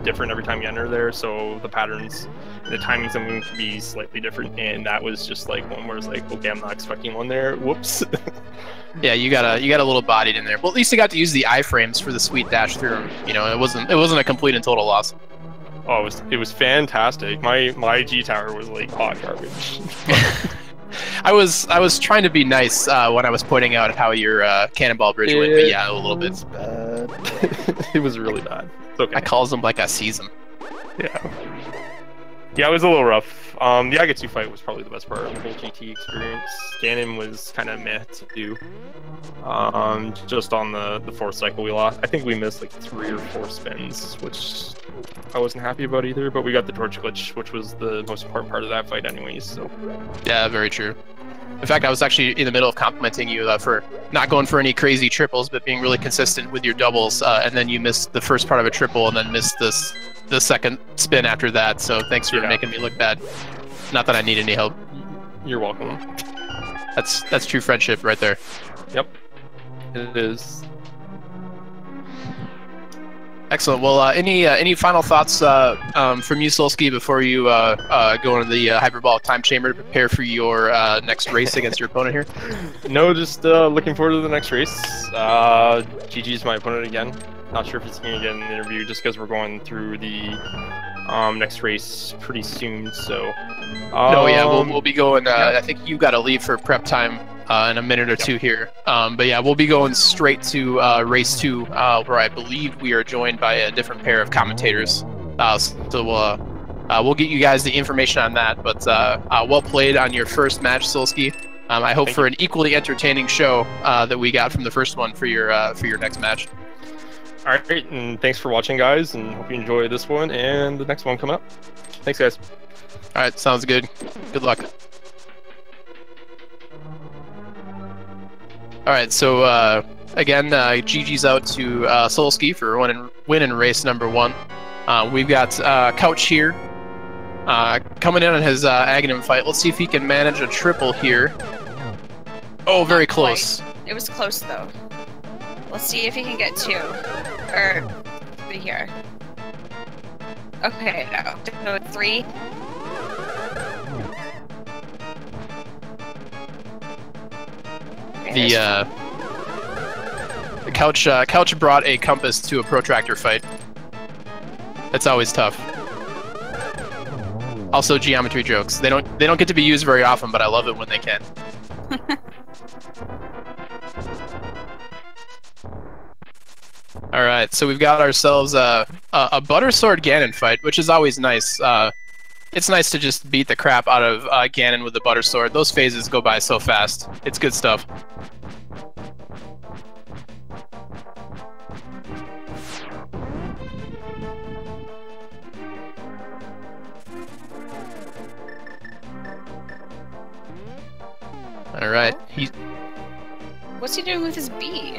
different every time you enter there, so the patterns and the timings of moving can be slightly different, and that was just like one where it's like, okay, I'm not expecting one there, whoops. Yeah, you got a little bodied in there. Well, at least you got to use the iframes for the sweet dash through them. You know, it wasn't a complete and total loss. Oh, it was fantastic. My G tower was like hot garbage. I was trying to be nice when I was pointing out how your cannonball bridge went, but yeah, a little bit. It was really bad. It's okay. I calls them like I sees them. Yeah, it was a little rough. The Agatsu fight was probably the best part of the whole GT experience. Ganon was kind of meh to do. Just on the 4th cycle we lost. I think we missed like 3 or 4 spins, which I wasn't happy about either, but we got the torch glitch, which was the most important part of that fight anyways, so. Yeah, very true. In fact, I was actually in the middle of complimenting you for not going for any crazy triples, but being really consistent with your doubles, and then you missed the first part of a triple and then missed the second spin after that, so thanks for making me look bad. Not that I need any help. You're welcome. That's true friendship right there. Yep, it is. Excellent. Well, any final thoughts from you, Solski, before you go into the hyperbolic time chamber to prepare for your next race against your opponent here? No, just looking forward to the next race. GG's my opponent again. Not sure if he's going to get an interview just because we're going through the next race pretty soon. So. No, yeah, we'll be going. I think you got to leave for prep time in a minute or two here. But yeah, we'll be going straight to race 2, where I believe we are joined by a different pair of commentators. So we'll get you guys the information on that. But well played on your first match, Solski. I hope for an equally entertaining show that we got from the first one for your next match. All right, and thanks for watching, guys, and hope you enjoy this one and the next one coming up. Thanks, guys. All right, sounds good. Good luck. All right, so again, GG's out to Solski for winning race number 1. We've got Couch here coming in on his Aghanim fight. Let's see if he can manage a triple here. Oh, very close. It was close, though. Let's see if he can get 2. Or 3 here. Okay, no. So 3. The Couch brought a compass to a protractor fight. That's always tough. Also, geometry jokes. They don't get to be used very often, but I love it when they can. All right, so we've got ourselves a Butter Sword Ganon fight, which is always nice. It's nice to just beat the crap out of Ganon with the Butter Sword. Those phases go by so fast. It's good stuff. All right. What's he doing with his B?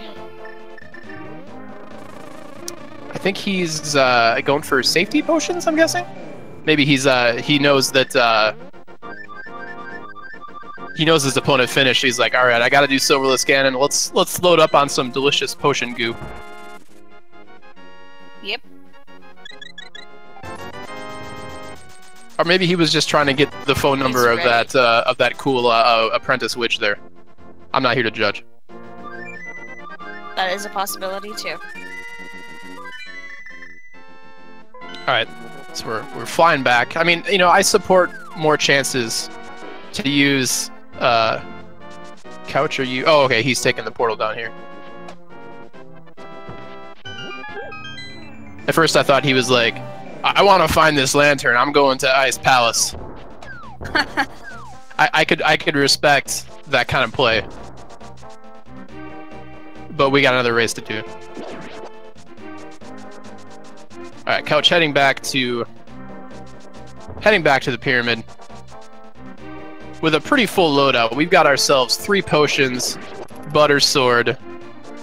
I think he's going for safety potions, I'm guessing? Maybe he knows that he knows his opponent finished. He's like, all right, I got to do Silverless Ganon. Let's load up on some delicious potion goop. Yep. Or maybe he was just trying to get the phone number of that cool apprentice witch there. I'm not here to judge. That is a possibility too. All right, so we're flying back. I mean, you know, I support more chances to use Couch or you. Oh, okay, he's taking the portal down here. At first, I thought he was like, I want to find this lantern. I'm going to Ice Palace. I could respect that kind of play, but we got another race to do. All right, Couch heading back to the pyramid with a pretty full loadout. We've got ourselves 3 potions, butter sword,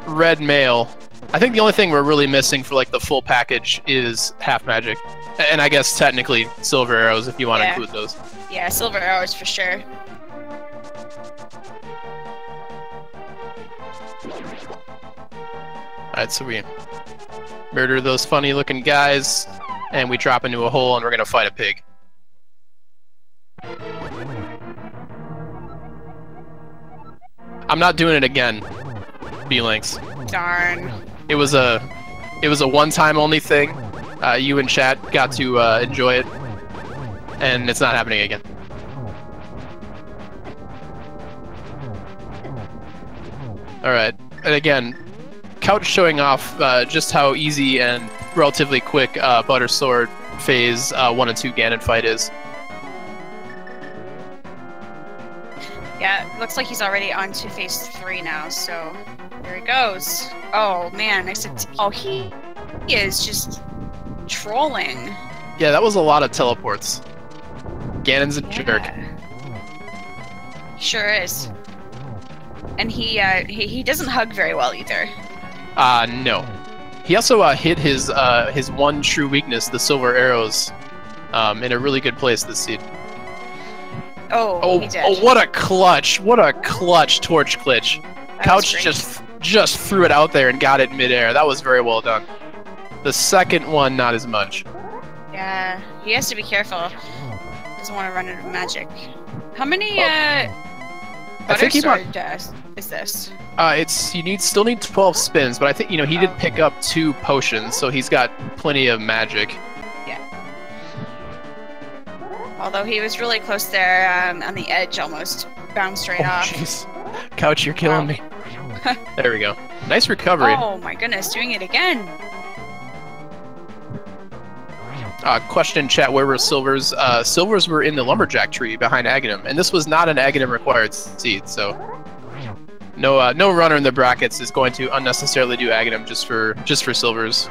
red mail. I think the only thing we're really missing for like the full package is half magic, and I guess technically silver arrows if you want to include those. Yeah, silver arrows for sure. All right, so we murder those funny-looking guys, and we drop into a hole, and we're gonna fight a pig. I'm not doing it again, B-Links. Darn. It was a one-time only thing. You and chat got to enjoy it, and it's not happening again. All right, and again, Couch showing off just how easy and relatively quick Butter Sword phase 1 and 2 Ganon fight is. Yeah, looks like he's already on to phase 3 now, so there he goes. Oh man, I said, oh, he is just trolling. Yeah, that was a lot of teleports. Ganon's a jerk. He sure is. And he doesn't hug very well either. No. He also hit his one true weakness, the silver arrows, in a really good place this seed. Oh, he did. Oh, what a clutch! What a clutch torch glitch. Couch just threw it out there and got it midair. That was very well done. The second one, not as much. Yeah, he has to be careful. Doesn't want to run out of magic. How many I think he might. Is this? You still need 12 spins, but I think he did pick up 2 potions, so he's got plenty of magic. Yeah. Although he was really close there, on the edge, almost bounced right off. Jeez. Couch, you're killing me. There we go. Nice recovery. Oh my goodness, doing it again. Question in chat: where were silvers? Silvers were in the lumberjack tree behind Aghanim, and this was not an Aghanim required seed, so no runner in the brackets is going to unnecessarily do Aghanim just for silvers.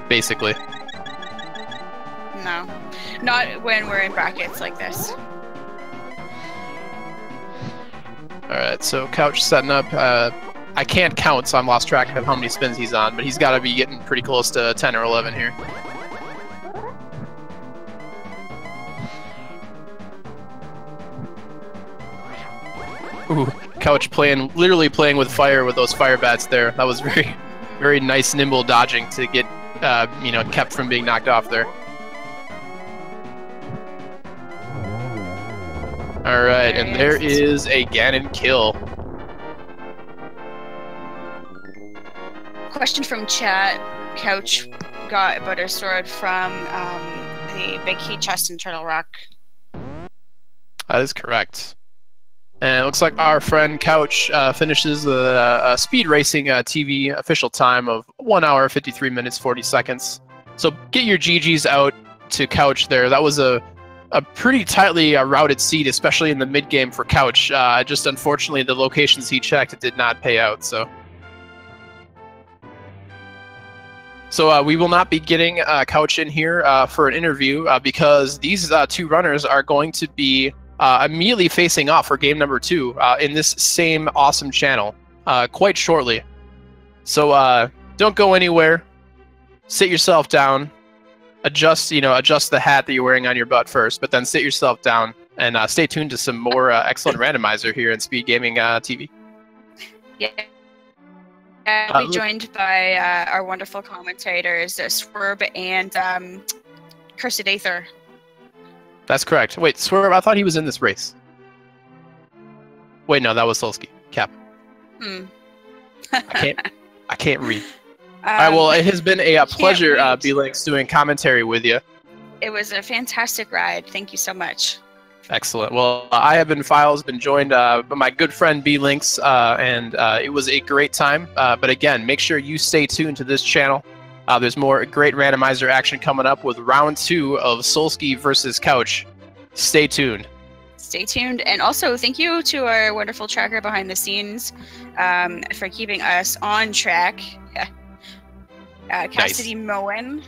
Basically. No, not when we're in brackets like this. All right, so Couch setting up. I can't count, so I'm lost track of how many spins he's on, but he's got to be getting pretty close to 10 or 11 here. Ooh, Couch literally playing with fire with those fire bats there. That was very, very nice, nimble dodging to get, kept from being knocked off there. All right, and there is a Ganon kill. Question from chat. Couch got a butter sword from the big key chest in Turtle Rock. That is correct. And it looks like our friend Couch finishes a speed racing TV official time of 1 hour, 53 minutes, 40 seconds. So get your GGs out to Couch there. That was a pretty tightly routed seed, especially in the mid game for Couch. Just unfortunately, the locations he checked did not pay out. So we will not be getting Couch in here for an interview because these 2 runners are going to be immediately facing off for game number 2 in this same awesome channel quite shortly. So don't go anywhere. Sit yourself down, adjust the hat that you're wearing on your butt first, but then sit yourself down and stay tuned to some more excellent randomizer here in Speed Gaming TV. Yeah. We'll be joined by our wonderful commentators, Swerve and Cursed Aether. That's correct. Wait, Swerve, I thought he was in this race. Wait, no, that was Solski. Cap. I can't read. All right, well, it has been a pleasure, B-Links, doing commentary with you. It was a fantastic ride. Thank you so much. Excellent. Well, I have been Files, been joined by my good friend B-Links, and it was a great time. But again, make sure you stay tuned to this channel. There's more great randomizer action coming up with round 2 of Solski versus Couch. Stay tuned. Stay tuned. And also, thank you to our wonderful tracker behind the scenes for keeping us on track. Cassidy Moen.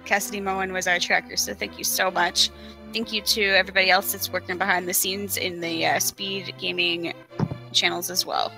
Cassidy Moen was our tracker, so thank you so much. Thank you to everybody else that's working behind the scenes in the Speed Gaming channels as well.